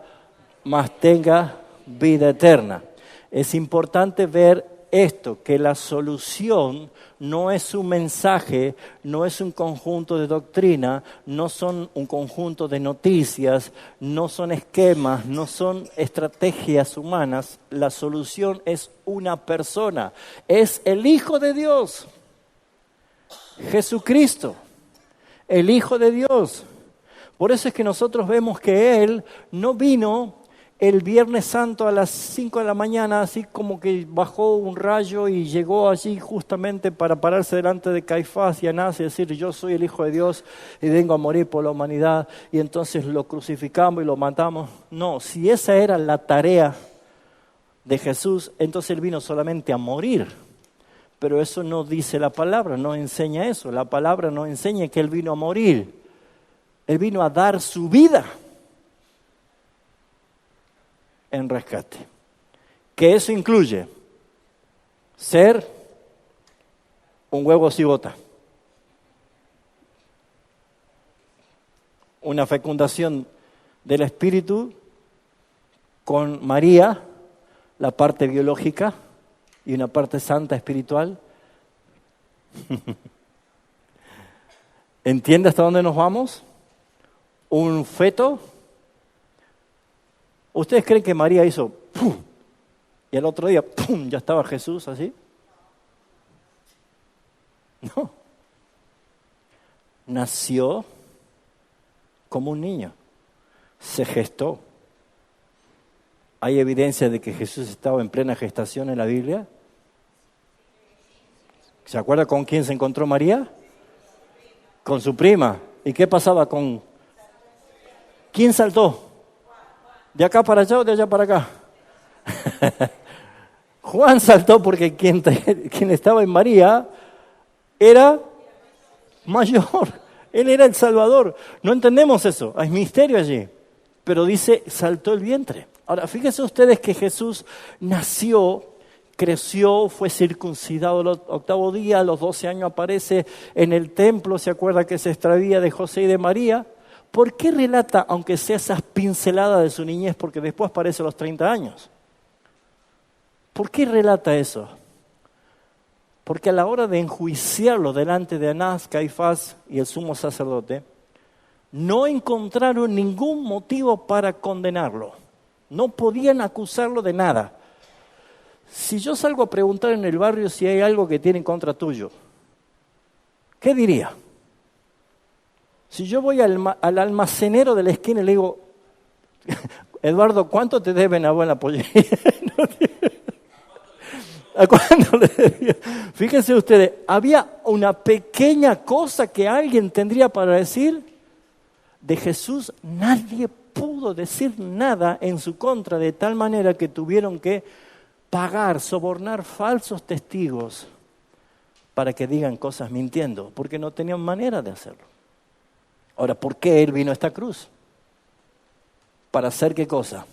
mas tenga vida eterna. Es importante ver esto, que la solución no es un mensaje, no es un conjunto de doctrina, no son un conjunto de noticias, no son esquemas, no son estrategias humanas. La solución es una persona, es el Hijo de Dios, Jesucristo, el Hijo de Dios. Por eso es que nosotros vemos que Él no vino el Viernes Santo a las 5 de la mañana, así como que bajó un rayo y llegó allí justamente para pararse delante de Caifás y Anás y decir: yo soy el Hijo de Dios y vengo a morir por la humanidad, y entonces lo crucificamos y lo matamos. No, si esa era la tarea de Jesús, entonces Él vino solamente a morir. Pero eso no dice la palabra, no enseña eso. La palabra no enseña que Él vino a morir. Él vino a dar su vida en rescate. Que eso incluye ser un huevo cigota, una fecundación del espíritu con María, la parte biológica, y una parte santa espiritual. ¿Entiende hasta dónde nos vamos? Un feto. ¿Ustedes creen que María hizo ¡pum! Y al otro día ¡pum! Ya estaba Jesús así? No. Nació como un niño. Se gestó. ¿Hay evidencia de que Jesús estaba en plena gestación en la Biblia? ¿Se acuerda con quién se encontró María? Con su prima. ¿Y qué pasaba con...? ¿Quién saltó? ¿De acá para allá o de allá para acá? Juan saltó porque quien estaba en María era mayor. Él era el Salvador. No entendemos eso. Hay misterio allí. Pero dice, saltó el vientre. Ahora, fíjense ustedes que Jesús nació, creció, fue circuncidado el octavo día, a los 12 años aparece en el templo, se acuerda que se extravía de José y de María. ¿Por qué relata, aunque sea esas pinceladas de su niñez, porque después aparece a los 30 años? ¿Por qué relata eso? Porque a la hora de enjuiciarlo delante de Anás, Caifás y el sumo sacerdote, no encontraron ningún motivo para condenarlo. No podían acusarlo de nada. Si yo salgo a preguntar en el barrio si hay algo que tiene en contra tuyo, ¿qué diría? Si yo voy al almacenero de la esquina y le digo: Eduardo, ¿cuánto te deben a buena pollería? ¿A cuánto le debía? Fíjense ustedes, había una pequeña cosa que alguien tendría para decir. De Jesús nadie pudo decir nada en su contra, de tal manera que tuvieron que pagar, sobornar falsos testigos para que digan cosas mintiendo, porque no tenían manera de hacerlo. Ahora, ¿por qué Él vino a esta cruz? ¿Para hacer qué cosa?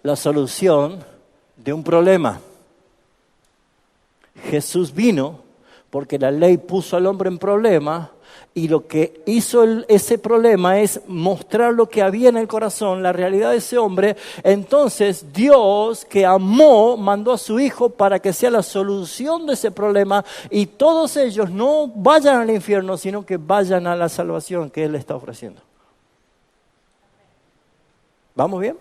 La solución de un problema. Jesús vino porque la ley puso al hombre en problema, y lo que hizo ese problema es mostrar lo que había en el corazón, la realidad de ese hombre. Entonces Dios, que amó, mandó a su Hijo para que sea la solución de ese problema, y todos ellos no vayan al infierno, sino que vayan a la salvación que Él está ofreciendo. ¿Vamos bien?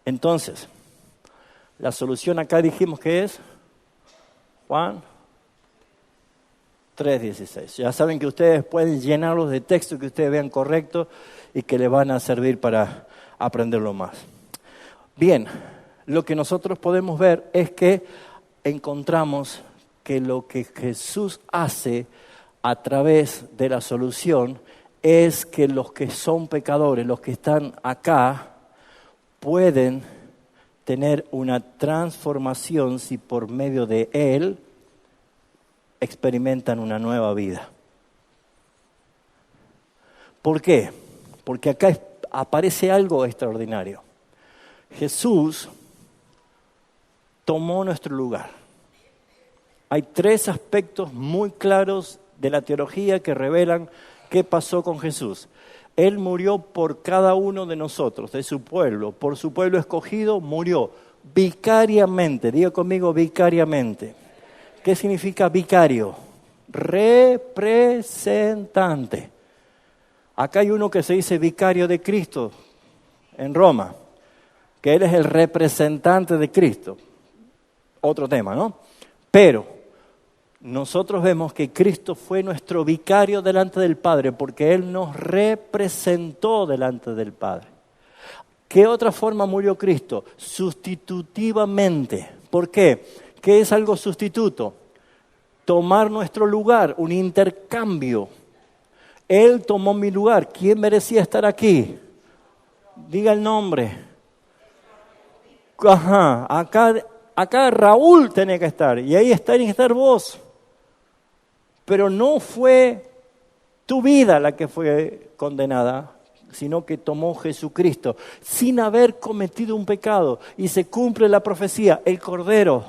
Entonces, la solución acá dijimos que es Juan 3:16. Ya saben que ustedes pueden llenarlos de texto que ustedes vean correcto y que les van a servir para aprenderlo más. Bien, lo que nosotros podemos ver es que encontramos que lo que Jesús hace a través de la solución es que los que son pecadores, los que están acá, pueden tener una transformación si por medio de Él experimentan una nueva vida. ¿Por qué? Porque acá aparece algo extraordinario. Jesús tomó nuestro lugar. Hay 3 aspectos muy claros de la teología que revelan qué pasó con Jesús. Él murió por cada uno de nosotros, de su pueblo, por su pueblo escogido, murió. vicariamente. Diga conmigo vicariamente. ¿Qué significa vicario? Representante. Acá hay uno que se dice vicario de Cristo en Roma, que él es el representante de Cristo. Otro tema, ¿no? Pero nosotros vemos que Cristo fue nuestro vicario delante del Padre porque Él nos representó delante del Padre. ¿Qué otra forma murió Cristo? Sustitutivamente. ¿Por qué? ¿Qué es algo sustituto? Tomar nuestro lugar, un intercambio. Él tomó mi lugar. ¿Quién merecía estar aquí? Diga el nombre. Ajá, acá Raúl tenía que estar y ahí tenés que estar vos. Pero no fue tu vida la que fue condenada, sino que tomó Jesucristo sin haber cometido un pecado. Y se cumple la profecía, el Cordero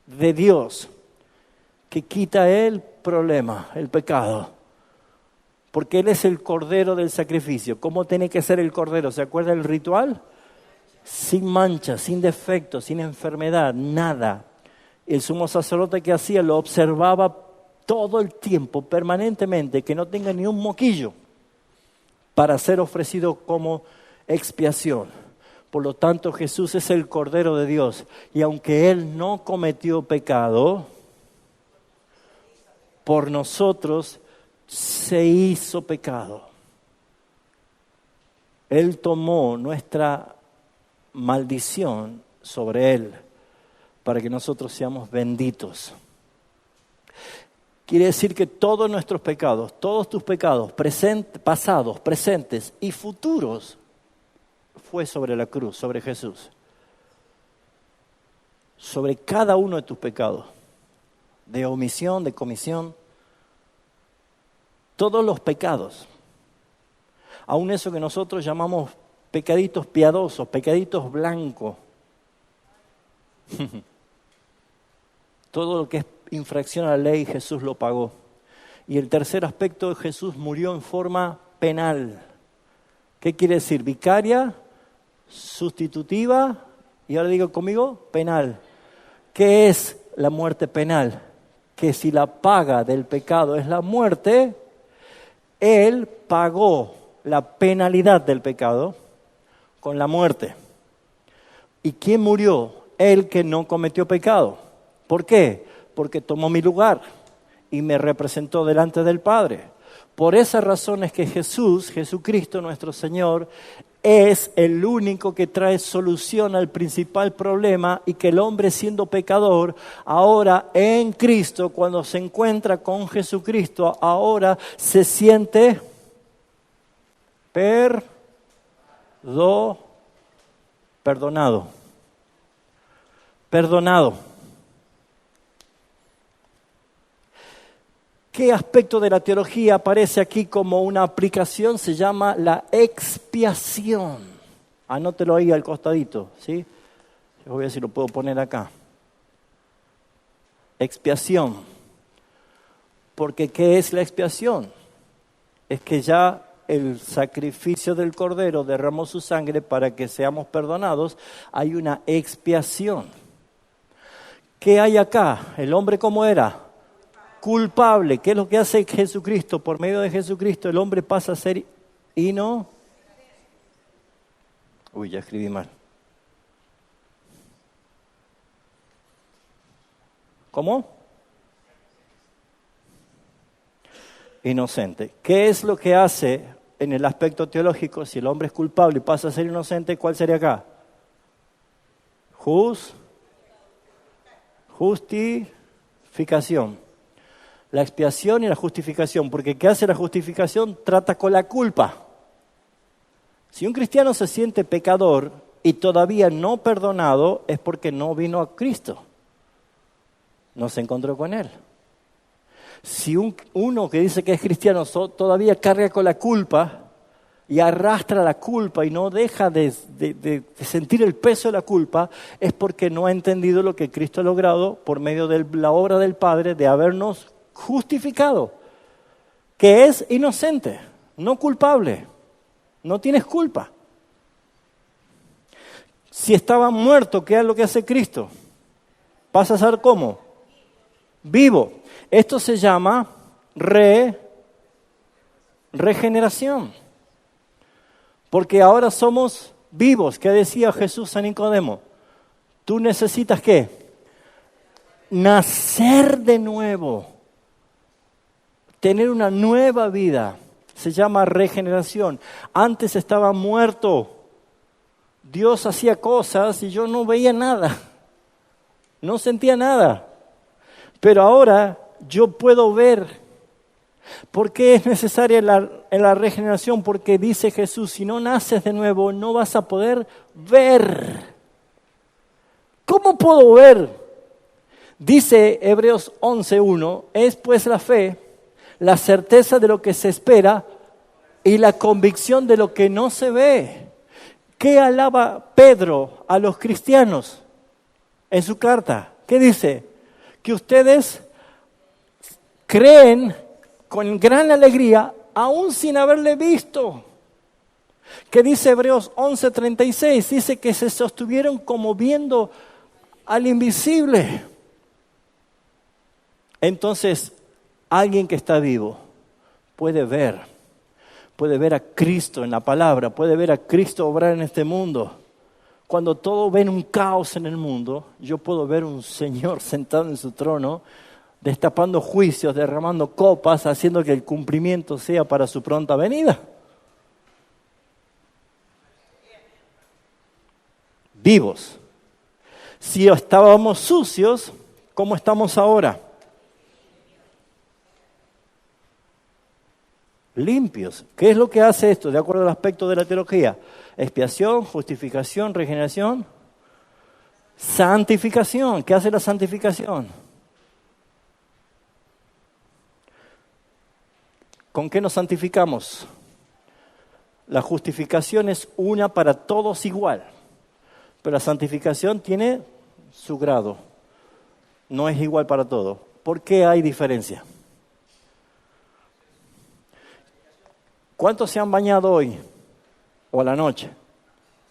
de Dios que quita el problema, el pecado. Porque Él es el Cordero del sacrificio. ¿Cómo tiene que ser el Cordero? ¿Se acuerda del ritual? Sin mancha, sin defecto, sin enfermedad, nada. El sumo sacerdote que hacía lo observaba todo el tiempo, permanentemente, que no tenga ni un moquillo para ser ofrecido como expiación. Por lo tanto, Jesús es el Cordero de Dios. Y aunque Él no cometió pecado, por nosotros se hizo pecado. Él tomó nuestra maldición sobre Él para que nosotros seamos benditos. Quiere decir que todos nuestros pecados, todos tus pecados, pasados, presentes y futuros, fue sobre la cruz, sobre Jesús. Sobre cada uno de tus pecados, de omisión, de comisión, todos los pecados, aun eso que nosotros llamamos pecaditos piadosos, pecaditos blancos, todo lo que es infracción a la ley, Jesús lo pagó. Y el tercer aspecto, Jesús murió en forma penal. ¿Qué quiere decir? Vicaria, sustitutiva, y ahora digo conmigo, penal. ¿Qué es la muerte penal? Que si la paga del pecado es la muerte, Él pagó la penalidad del pecado con la muerte. ¿Y quién murió? El que no cometió pecado. ¿Por qué? Porque tomó mi lugar y me representó delante del Padre. Por esa razón es que Jesucristo nuestro Señor, es el único que trae solución al principal problema y que el hombre siendo pecador, ahora en Cristo, cuando se encuentra con Jesucristo, ahora se siente perdonado. ¿Qué aspecto de la teología aparece aquí como una aplicación? Se llama la expiación. Anótelo ahí al costadito, ¿sí? Yo voy a ver si lo puedo poner acá. Expiación. Porque ¿qué es la expiación? Es que ya el sacrificio del Cordero derramó su sangre para que seamos perdonados. Hay una expiación. ¿Qué hay acá? ¿El hombre cómo era? Culpable. ¿Qué es lo que hace Jesucristo? Por medio de Jesucristo el hombre pasa a ser ya escribí mal. ¿Cómo? Inocente. ¿Qué es lo que hace en el aspecto teológico? Si el hombre es culpable y pasa a ser inocente, ¿cuál sería acá? Justificación. La expiación y la justificación, porque ¿qué hace la justificación? Trata con la culpa. Si un cristiano se siente pecador y todavía no perdonado, es porque no vino a Cristo, no se encontró con Él. Si uno que dice que es cristiano todavía carga con la culpa y arrastra la culpa y no deja de sentir el peso de la culpa, es porque no ha entendido lo que Cristo ha logrado por medio de la obra del Padre de habernos justificado, que es inocente, no culpable, no tienes culpa. Si estaba muerto, ¿qué es lo que hace Cristo? Pasa a ser ¿cómo? Vivo. Esto se llama regeneración. Porque ahora somos vivos. ¿Qué decía Jesús a Nicodemo? Tú necesitas ¿qué? Nacer de nuevo. Tener una nueva vida. Se llama regeneración. Antes estaba muerto. Dios hacía cosas y yo no veía nada. No sentía nada. Pero ahora yo puedo ver. ¿Por qué es necesaria la regeneración? Porque dice Jesús, si no naces de nuevo, no vas a poder ver. ¿Cómo puedo ver? Dice Hebreos 11:1, es pues la fe, la certeza de lo que se espera y la convicción de lo que no se ve. ¿Qué alaba Pedro a los cristianos en su carta? ¿Qué dice? Que ustedes creen con gran alegría, aún sin haberle visto. ¿Qué dice Hebreos 11:36? Dice que se sostuvieron como viendo al invisible. Entonces, alguien que está vivo puede ver a Cristo en la palabra, puede ver a Cristo obrar en este mundo. Cuando todos ven un caos en el mundo, yo puedo ver un Señor sentado en su trono, destapando juicios, derramando copas, haciendo que el cumplimiento sea para su pronta venida. Vivos. Si estábamos sucios, ¿cómo estamos ahora? Limpios. ¿Qué es lo que hace esto de acuerdo al aspecto de la teología? Expiación, justificación, regeneración, santificación. ¿Qué hace la santificación? ¿Con qué nos santificamos? La justificación es una para todos igual, pero la santificación tiene su grado. No es igual para todos. ¿Por qué hay diferencia? ¿Cuántos se han bañado hoy o a la noche?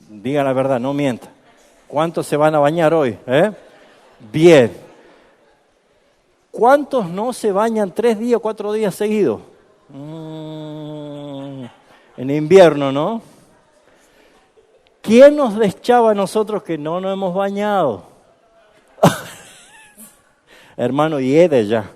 Diga la verdad, no mienta. ¿Cuántos se van a bañar hoy? Bien. ¿Cuántos no se bañan 3 días o 4 días seguidos? En invierno, ¿no? ¿Quién nos deschaba a nosotros que no nos hemos bañado? Hermano, hiede ya.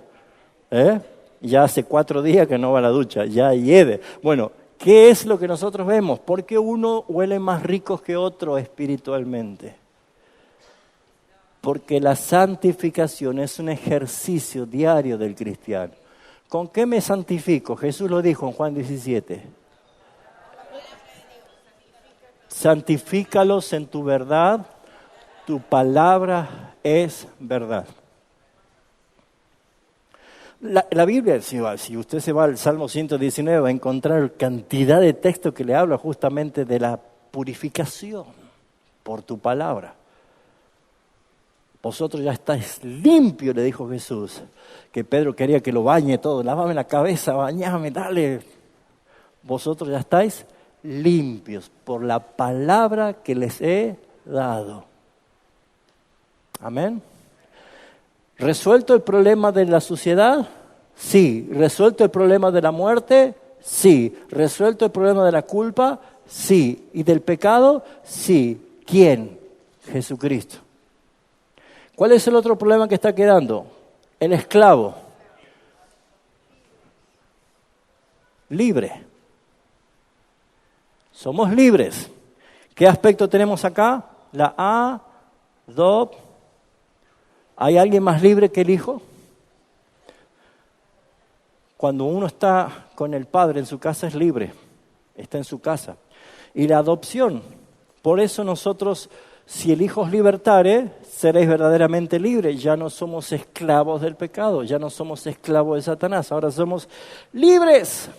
Ya hace 4 días que no va a la ducha, ya hiede. Bueno, ¿qué es lo que nosotros vemos? ¿Por qué uno huele más rico que otro espiritualmente? Porque la santificación es un ejercicio diario del cristiano. ¿Con qué me santifico? Jesús lo dijo en Juan 17. Santifícalos en tu verdad, tu palabra es verdad. La Biblia, si usted se va al Salmo 119, va a encontrar cantidad de textos que le habla justamente de la purificación por tu palabra. Vosotros ya estáis limpios, le dijo Jesús, que Pedro quería que lo bañe todo. Lávame la cabeza, bañame, dale. Vosotros ya estáis limpios por la palabra que les he dado. Amén. ¿Resuelto el problema de la suciedad? Sí. ¿Resuelto el problema de la muerte? Sí. ¿Resuelto el problema de la culpa? Sí. ¿Y del pecado? Sí. ¿Quién? Jesucristo. ¿Cuál es el otro problema que está quedando? El esclavo. Libre. Somos libres. ¿Qué aspecto tenemos acá? La adopción. ¿Hay alguien más libre que el Hijo? Cuando uno está con el Padre en su casa es libre, está en su casa. Y la adopción, por eso nosotros, si el Hijo os libertare, seréis verdaderamente libres. Ya no somos esclavos del pecado, ya no somos esclavos de Satanás, ahora somos libres.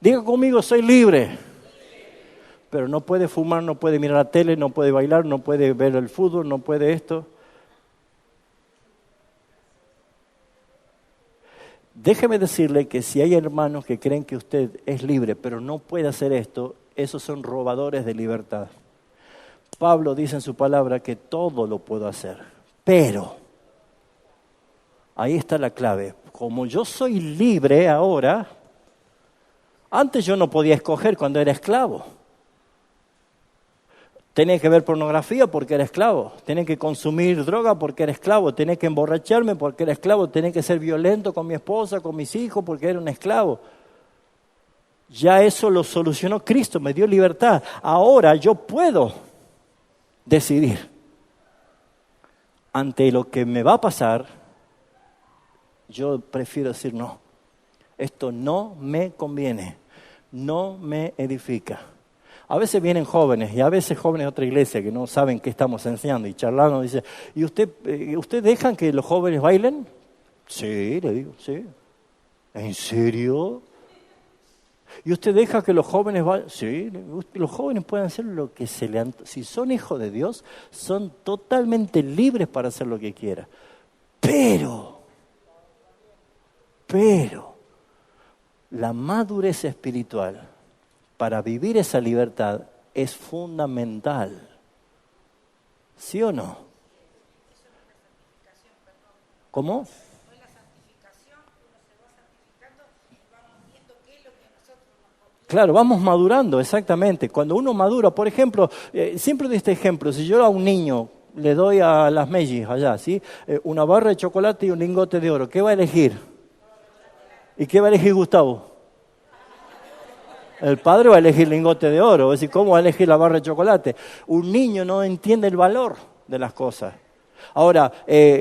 Diga conmigo, soy libre. Pero no puede fumar, no puede mirar la tele, no puede bailar, no puede ver el fútbol, no puede esto. Déjeme decirle que si hay hermanos que creen que usted es libre, pero no puede hacer esto, esos son robadores de libertad. Pablo dice en su palabra que todo lo puedo hacer, pero, ahí está la clave, como yo soy libre ahora, antes yo no podía escoger cuando era esclavo. Tenía que ver pornografía porque era esclavo, tenía que consumir droga porque era esclavo, tenía que emborracharme porque era esclavo, tenía que ser violento con mi esposa, con mis hijos porque era un esclavo. Ya eso lo solucionó Cristo, me dio libertad. Ahora yo puedo decidir. Ante lo que me va a pasar, yo prefiero decir no. Esto no me conviene, no me edifica. A veces vienen jóvenes, y a veces jóvenes de otra iglesia que no saben qué estamos enseñando, y charlando, dice, ¿y usted dejan que los jóvenes bailen? Sí, le digo, sí. ¿En serio? ¿Y usted deja que los jóvenes bailen? Sí, los jóvenes pueden hacer lo que se les antoje. Si son hijos de Dios, son totalmente libres para hacer lo que quieran. Pero, la madurez espiritual para vivir esa libertad es fundamental. ¿Sí o no? ¿Cómo? Claro, vamos madurando, exactamente. Cuando uno madura, por ejemplo, siempre doy este ejemplo, si yo a un niño le doy a las Mellis allá, ¿sí? Una barra de chocolate y un lingote de oro, ¿qué va a elegir? ¿Y qué va a elegir Gustavo? El padre va a elegir lingote de oro, es decir, ¿cómo va a elegir la barra de chocolate? Un niño no entiende el valor de las cosas. Ahora,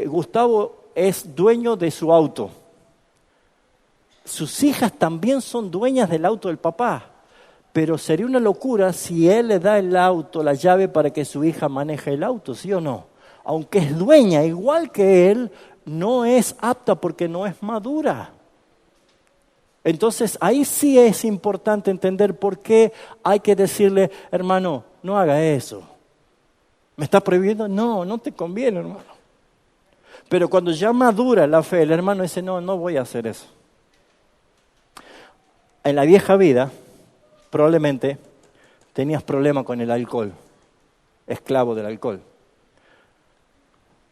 Gustavo es dueño de su auto. Sus hijas también son dueñas del auto del papá, pero sería una locura si él le da el auto, la llave para que su hija maneje el auto, ¿sí o no? Aunque es dueña, igual que él, no es apta porque no es madura. Entonces, ahí sí es importante entender por qué hay que decirle, hermano, no haga eso. ¿Me está prohibiendo? No, no te conviene, hermano. Pero cuando ya madura la fe, el hermano dice, no voy a hacer eso. En la vieja vida, probablemente, tenías problema con el alcohol, esclavo del alcohol.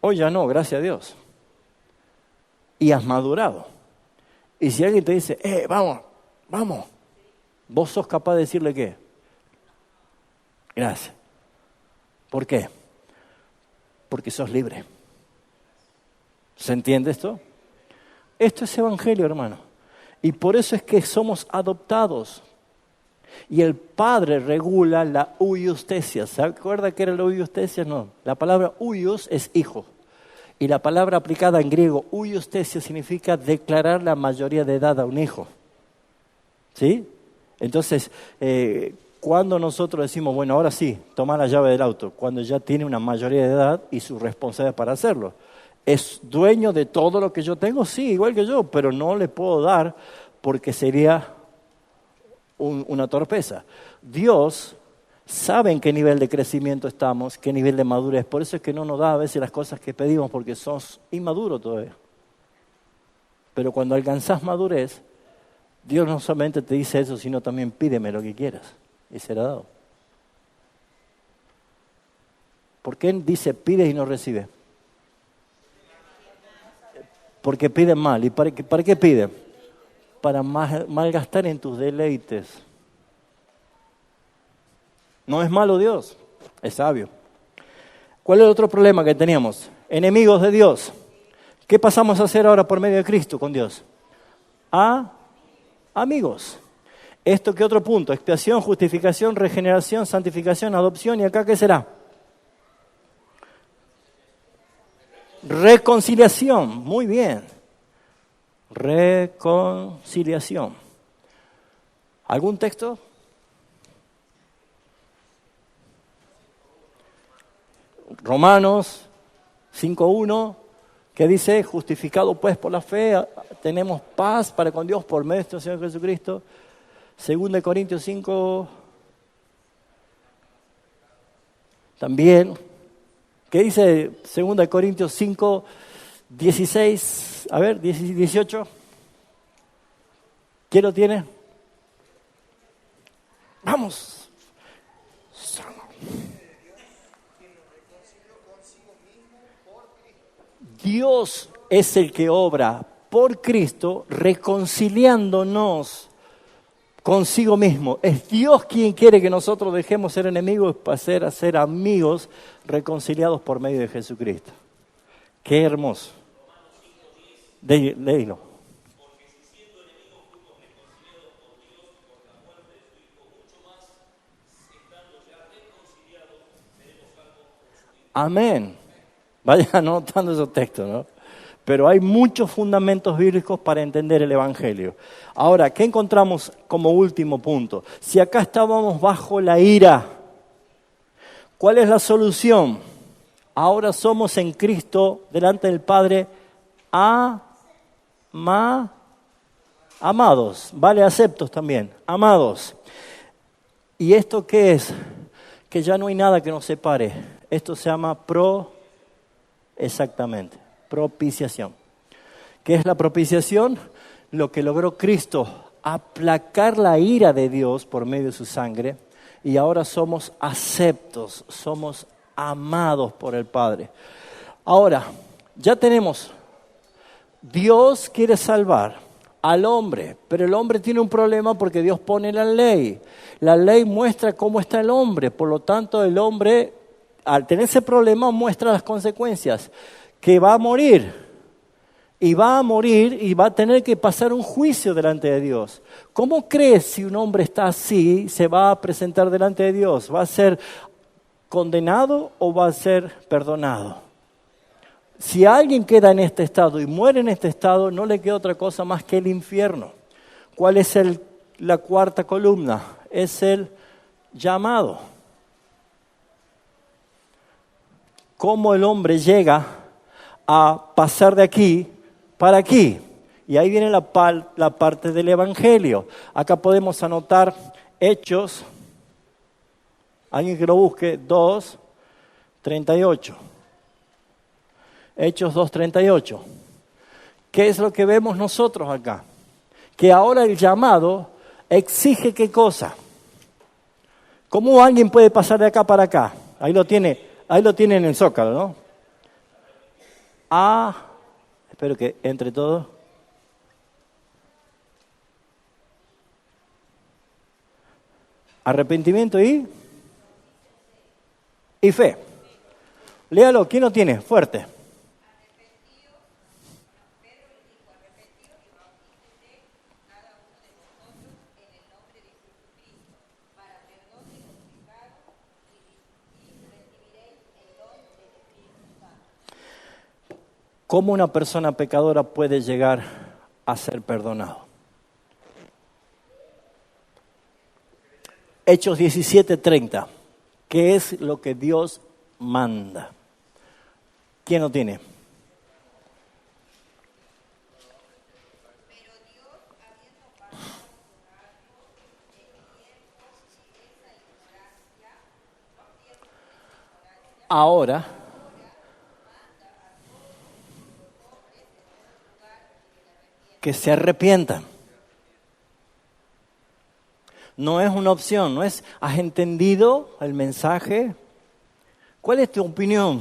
Hoy ya no, gracias a Dios. Y has madurado. Y si alguien te dice, vamos, vos sos capaz de decirle ¿qué? Gracias. ¿Por qué? Porque sos libre. ¿Se entiende esto? Esto es evangelio, hermano. Y por eso es que somos adoptados. Y el Padre regula la huiustesia. ¿Se acuerda qué era la huiustesia? No. La palabra huios es hijo. Y la palabra aplicada en griego, huiustesia, significa declarar la mayoría de edad a un hijo. ¿Sí? Entonces, cuando nosotros decimos, bueno, ahora sí, toma la llave del auto, cuando ya tiene una mayoría de edad y su responsabilidad para hacerlo. ¿Es dueño de todo lo que yo tengo? Sí, igual que yo, pero no le puedo dar porque sería una torpeza. Dios sabe en qué nivel de crecimiento estamos, qué nivel de madurez. Por eso es que no nos da a veces las cosas que pedimos porque sos inmaduro todavía. Pero cuando alcanzás madurez, Dios no solamente te dice eso, sino también pídeme lo que quieras y será dado. ¿Por qué dice pide y no recibe? Porque piden mal. ¿Y para qué piden? Para malgastar en tus deleites. No es malo Dios, es sabio. ¿Cuál es el otro problema que teníamos? Enemigos de Dios. ¿Qué pasamos a hacer ahora por medio de Cristo con Dios? Amigos. ¿Esto qué otro punto? Expiación, justificación, regeneración, santificación, adopción. ¿Y acá qué será? Reconciliación. Muy bien. Reconciliación. ¿Algún texto? Romanos 5:1, que dice, justificado pues por la fe, tenemos paz para con Dios por medio de nuestro Señor Jesucristo. 2 Corintios 5, también, ¿qué dice 2 Corintios 5, 16? A ver, 18. ¿Quién lo tiene? Vamos. Dios es el que obra por Cristo reconciliándonos consigo mismo. Es Dios quien quiere que nosotros dejemos ser enemigos para ser amigos reconciliados por medio de Jesucristo. Qué hermoso. Léelo. Amén. Vayan anotando esos textos, ¿no? Pero hay muchos fundamentos bíblicos para entender el Evangelio. Ahora, ¿qué encontramos como último punto? Si acá estábamos bajo la ira, ¿cuál es la solución? Ahora somos en Cristo, delante del Padre, amados. Vale, aceptos también, amados. ¿Y esto qué es? Que ya no hay nada que nos separe. Esto se llama propiciación. ¿Qué es la propiciación? Lo que logró Cristo, aplacar la ira de Dios por medio de su sangre, y ahora somos aceptos, somos amados por el Padre. Ahora, ya tenemos, Dios quiere salvar al hombre, pero el hombre tiene un problema porque Dios pone la ley. La ley muestra cómo está el hombre, por lo tanto el hombre, al tener ese problema, muestra las consecuencias, que va a morir. Y va a morir y va a tener que pasar un juicio delante de Dios. ¿Cómo crees si un hombre está así, se va a presentar delante de Dios? ¿Va a ser condenado o va a ser perdonado? Si alguien queda en este estado y muere en este estado, no le queda otra cosa más que el infierno. ¿Cuál es la cuarta columna? Es el llamado. ¿Cómo el hombre llega a pasar de aquí para aquí? Y ahí viene la parte del Evangelio. Acá podemos anotar Hechos, alguien que lo busque, 2:38. Hechos 2:38. ¿Qué es lo que vemos nosotros acá? Que ahora el llamado exige ¿qué cosa? ¿Cómo alguien puede pasar de acá para acá? Ahí lo tiene en el zócalo, ¿no? Espero que entre todos. Arrepentimiento y fe. Léalo, ¿quién lo tiene? Fuerte. ¿Cómo una persona pecadora puede llegar a ser perdonado? Hechos 17:30. ¿Qué es lo que Dios manda? ¿Quién lo tiene? Ahora, que se arrepientan. No es una opción, no es, ¿has entendido el mensaje? ¿Cuál es tu opinión?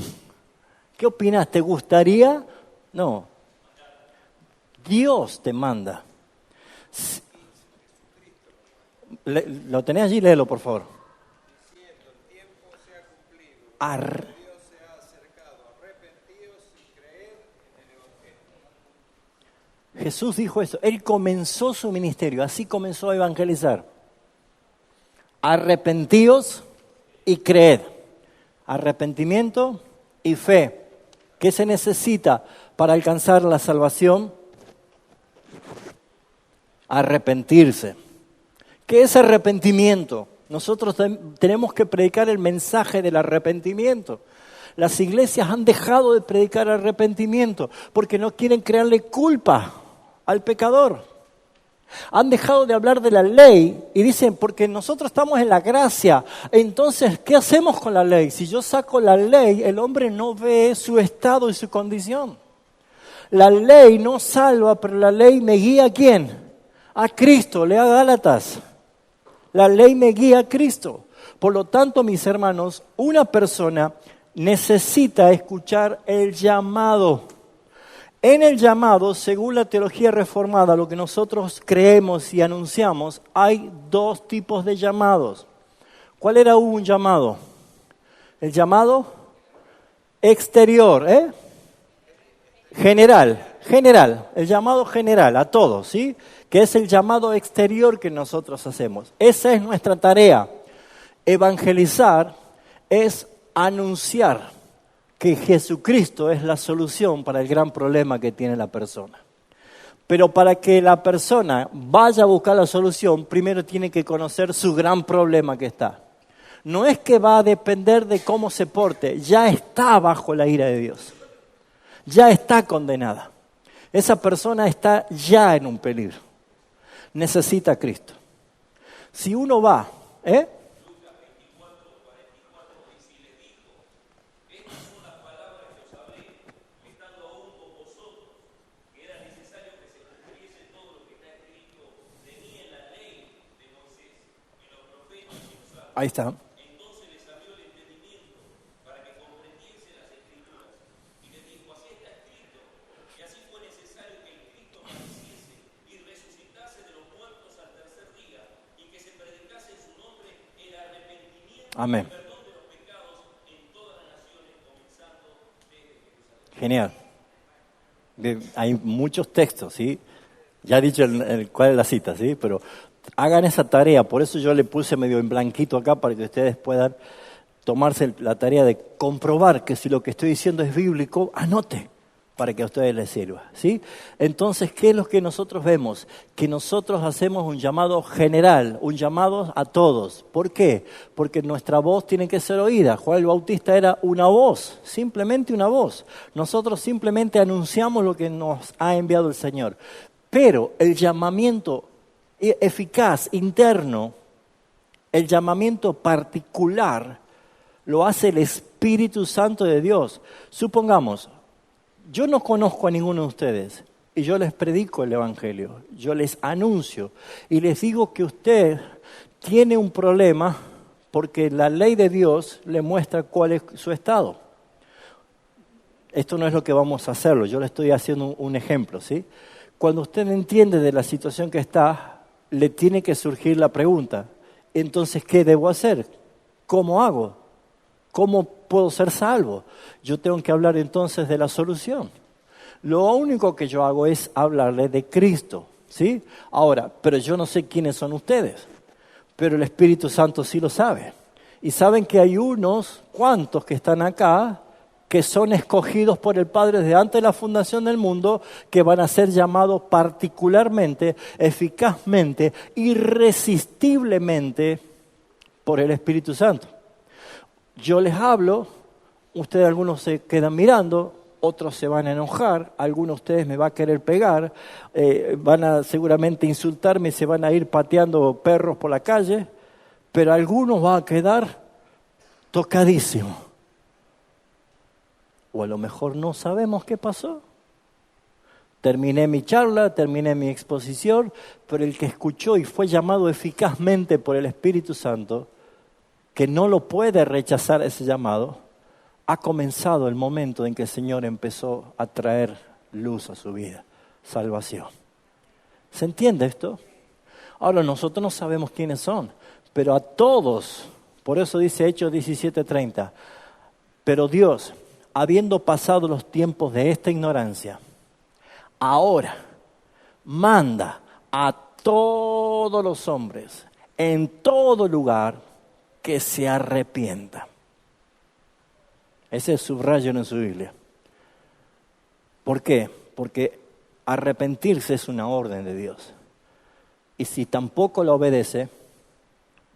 ¿Qué opinas? ¿Te gustaría? No. Dios te manda. ¿Lo tenés allí? Léelo, por favor. Diciendo, el tiempo se ha cumplido, Dios se ha acercado, arrepentíos y creed en el Evangelio. Jesús dijo eso, Él comenzó su ministerio, así comenzó a evangelizar. Arrepentíos y creed. Arrepentimiento y fe. ¿Qué se necesita para alcanzar la salvación? Arrepentirse. ¿Qué es arrepentimiento? Nosotros tenemos que predicar el mensaje del arrepentimiento. Las iglesias han dejado de predicar arrepentimiento porque no quieren crearle culpa al pecador. Han dejado de hablar de la ley y dicen, porque nosotros estamos en la gracia, entonces, ¿qué hacemos con la ley? Si yo saco la ley, el hombre no ve su estado y su condición. La ley no salva, pero la ley me guía ¿a quién? A Cristo, lea Gálatas. La ley me guía a Cristo. Por lo tanto, mis hermanos, una persona necesita escuchar el llamado. En el llamado, según la teología reformada, lo que nosotros creemos y anunciamos, hay dos tipos de llamados. ¿Cuál era un llamado? El llamado exterior, general, el llamado general a todos, ¿sí? Que es el llamado exterior que nosotros hacemos. Esa es nuestra tarea. Evangelizar es anunciar que Jesucristo es la solución para el gran problema que tiene la persona. Pero para que la persona vaya a buscar la solución, primero tiene que conocer su gran problema que está. No es que va a depender de cómo se porte, ya está bajo la ira de Dios. Ya está condenada. Esa persona está ya en un peligro. Necesita a Cristo. Si uno va, ahí está. Amén. Genial. Bien, hay muchos textos, ¿sí? Ya he dicho cuál es la cita, ¿sí? Pero hagan esa tarea, por eso yo le puse medio en blanquito acá para que ustedes puedan tomarse la tarea de comprobar que si lo que estoy diciendo es bíblico, anote para que a ustedes les sirva, ¿sí? Entonces, ¿qué es lo que nosotros vemos? Que nosotros hacemos un llamado general, un llamado a todos. ¿Por qué? Porque nuestra voz tiene que ser oída. Juan el Bautista era una voz, simplemente una voz. Nosotros simplemente anunciamos lo que nos ha enviado el Señor. Pero el llamamiento eficaz, interno, el llamamiento particular, lo hace el Espíritu Santo de Dios. Supongamos, yo no conozco a ninguno de ustedes y yo les predico el Evangelio, yo les anuncio y les digo que usted tiene un problema porque la ley de Dios le muestra cuál es su estado. Esto no es lo que vamos a hacerlo, yo le estoy haciendo un ejemplo, ¿sí? Cuando usted entiende de la situación que está, le tiene que surgir la pregunta, entonces, ¿qué debo hacer? ¿Cómo hago? ¿Cómo puedo ser salvo? Yo tengo que hablar entonces de la solución. Lo único que yo hago es hablarle de Cristo, ¿sí? Ahora, pero yo no sé quiénes son ustedes, pero el Espíritu Santo sí lo sabe. Y saben que hay unos cuantos que están acá que son escogidos por el Padre desde antes de la fundación del mundo, que van a ser llamados particularmente, eficazmente, irresistiblemente por el Espíritu Santo. Yo les hablo, ustedes algunos se quedan mirando, otros se van a enojar, algunos de ustedes me van a querer pegar, van a seguramente insultarme y se van a ir pateando perros por la calle, pero algunos van a quedar tocadísimos. O a lo mejor no sabemos qué pasó. Terminé mi charla, terminé mi exposición, pero el que escuchó y fue llamado eficazmente por el Espíritu Santo, que no lo puede rechazar ese llamado, ha comenzado el momento en que el Señor empezó a traer luz a su vida, salvación. ¿Se entiende esto? Ahora nosotros no sabemos quiénes son, pero a todos, por eso dice Hechos 17:30, pero Dios, habiendo pasado los tiempos de esta ignorancia, ahora manda a todos los hombres en todo lugar que se arrepientan. Ese es subrayo en su Biblia. ¿Por qué? Porque arrepentirse es una orden de Dios. Y si tampoco la obedece,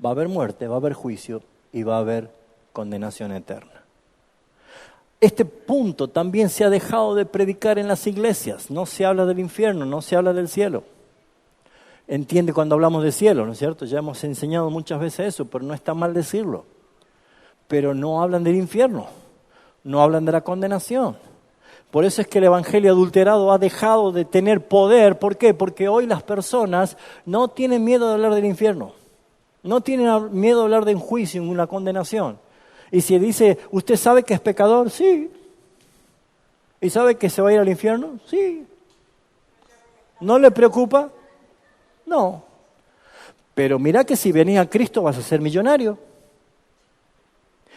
va a haber muerte, va a haber juicio y va a haber condenación eterna. Este punto también se ha dejado de predicar en las iglesias. No se habla del infierno, no se habla del cielo. Entiende cuando hablamos de cielo, ¿no es cierto? Ya hemos enseñado muchas veces eso, pero no está mal decirlo. Pero no hablan del infierno, no hablan de la condenación. Por eso es que el evangelio adulterado ha dejado de tener poder. ¿Por qué? Porque hoy las personas no tienen miedo de hablar del infierno. No tienen miedo de hablar de un juicio, de una condenación. Y si dice, ¿usted sabe que es pecador? Sí. ¿Y sabe que se va a ir al infierno? Sí. ¿No le preocupa? No. Pero mira que si venís a Cristo vas a ser millonario.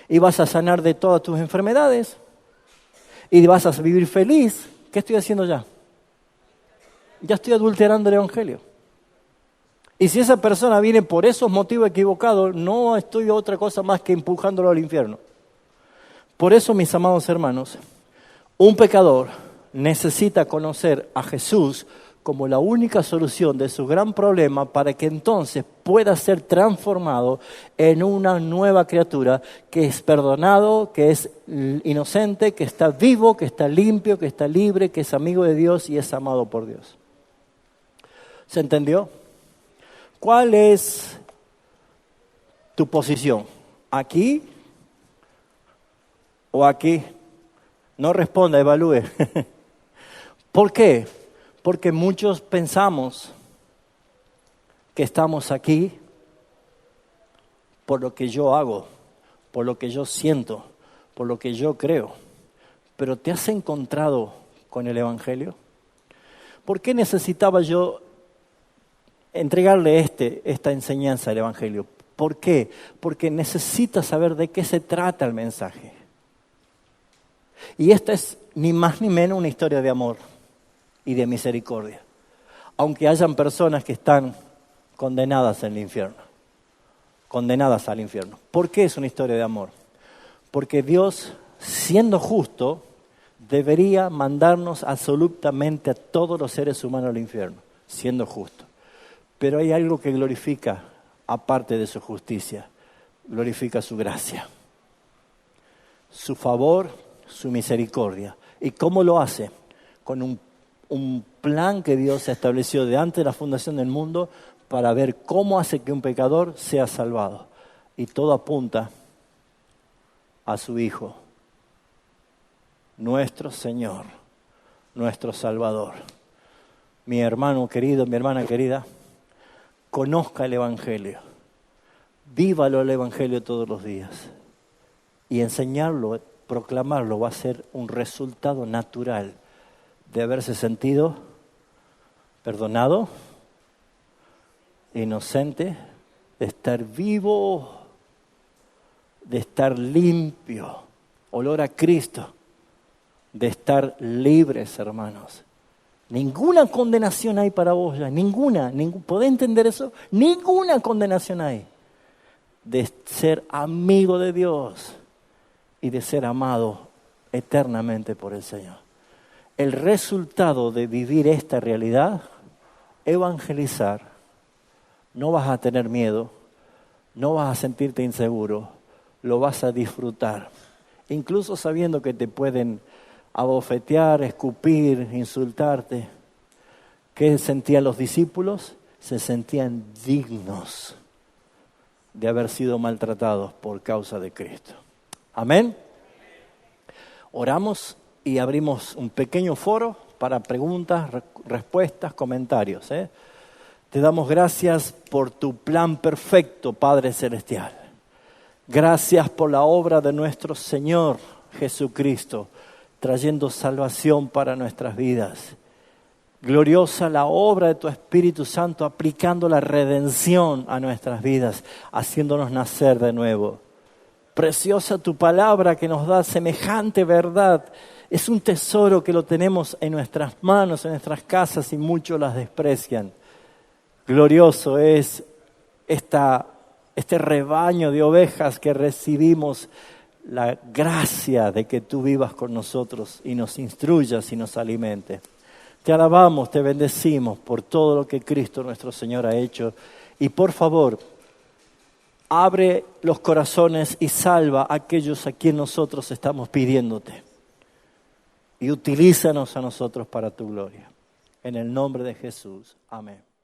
Y vas a sanar de todas tus enfermedades. Y vas a vivir feliz. ¿Qué estoy haciendo ya? Ya estoy adulterando el Evangelio. Y si esa persona viene por esos motivos equivocados, no estoy otra cosa más que empujándolo al infierno. Por eso, mis amados hermanos, un pecador necesita conocer a Jesús como la única solución de su gran problema para que entonces pueda ser transformado en una nueva criatura que es perdonado, que es inocente, que está vivo, que está limpio, que está libre, que es amigo de Dios y es amado por Dios. ¿Se entendió? ¿Cuál es tu posición? ¿Aquí o aquí? No responda, evalúe. ¿Por qué? Porque muchos pensamos que estamos aquí por lo que yo hago, por lo que yo siento, por lo que yo creo. Pero ¿te has encontrado con el Evangelio? ¿Por qué necesitaba yo entregarle esta enseñanza al Evangelio? ¿Por qué? Porque necesitas saber de qué se trata el mensaje. Y esta es ni más ni menos una historia de amor y de misericordia. Aunque hayan personas que están condenadas en el infierno. Condenadas al infierno. ¿Por qué es una historia de amor? Porque Dios, siendo justo, debería mandarnos absolutamente a todos los seres humanos al infierno, siendo justo. Pero hay algo que glorifica, aparte de su justicia, glorifica su gracia, su favor, su misericordia. ¿Y cómo lo hace? Con un plan que Dios estableció de antes de la fundación del mundo para ver cómo hace que un pecador sea salvado. Y todo apunta a su Hijo, nuestro Señor, nuestro Salvador. Mi hermano querido, mi hermana querida, conozca el Evangelio, vívalo el Evangelio todos los días y enseñarlo, proclamarlo va a ser un resultado natural de haberse sentido perdonado, inocente, de estar vivo, de estar limpio, olor a Cristo, de estar libres, hermanos. Ninguna condenación hay para vos ya, ninguna. ¿Podés entender eso? Ninguna condenación hay. De ser amigo de Dios y de ser amado eternamente por el Señor. El resultado de vivir esta realidad, evangelizar, no vas a tener miedo, no vas a sentirte inseguro, lo vas a disfrutar. Incluso sabiendo que te pueden abofetear, escupir, insultarte. ¿Qué sentían los discípulos? Se sentían dignos de haber sido maltratados por causa de Cristo. Amén. Oramos y abrimos un pequeño foro para preguntas, respuestas, comentarios. Te damos gracias por tu plan perfecto, Padre Celestial. Gracias por la obra de nuestro Señor Jesucristo, trayendo salvación para nuestras vidas. Gloriosa la obra de tu Espíritu Santo, aplicando la redención a nuestras vidas, haciéndonos nacer de nuevo. Preciosa tu palabra que nos da semejante verdad. Es un tesoro que lo tenemos en nuestras manos, en nuestras casas y muchos las desprecian. Glorioso es este rebaño de ovejas que recibimos la gracia de que tú vivas con nosotros y nos instruyas y nos alimentes. Te alabamos, te bendecimos por todo lo que Cristo nuestro Señor ha hecho. Y por favor, abre los corazones y salva a aquellos a quien nosotros estamos pidiéndote. Y utilízanos a nosotros para tu gloria. En el nombre de Jesús. Amén.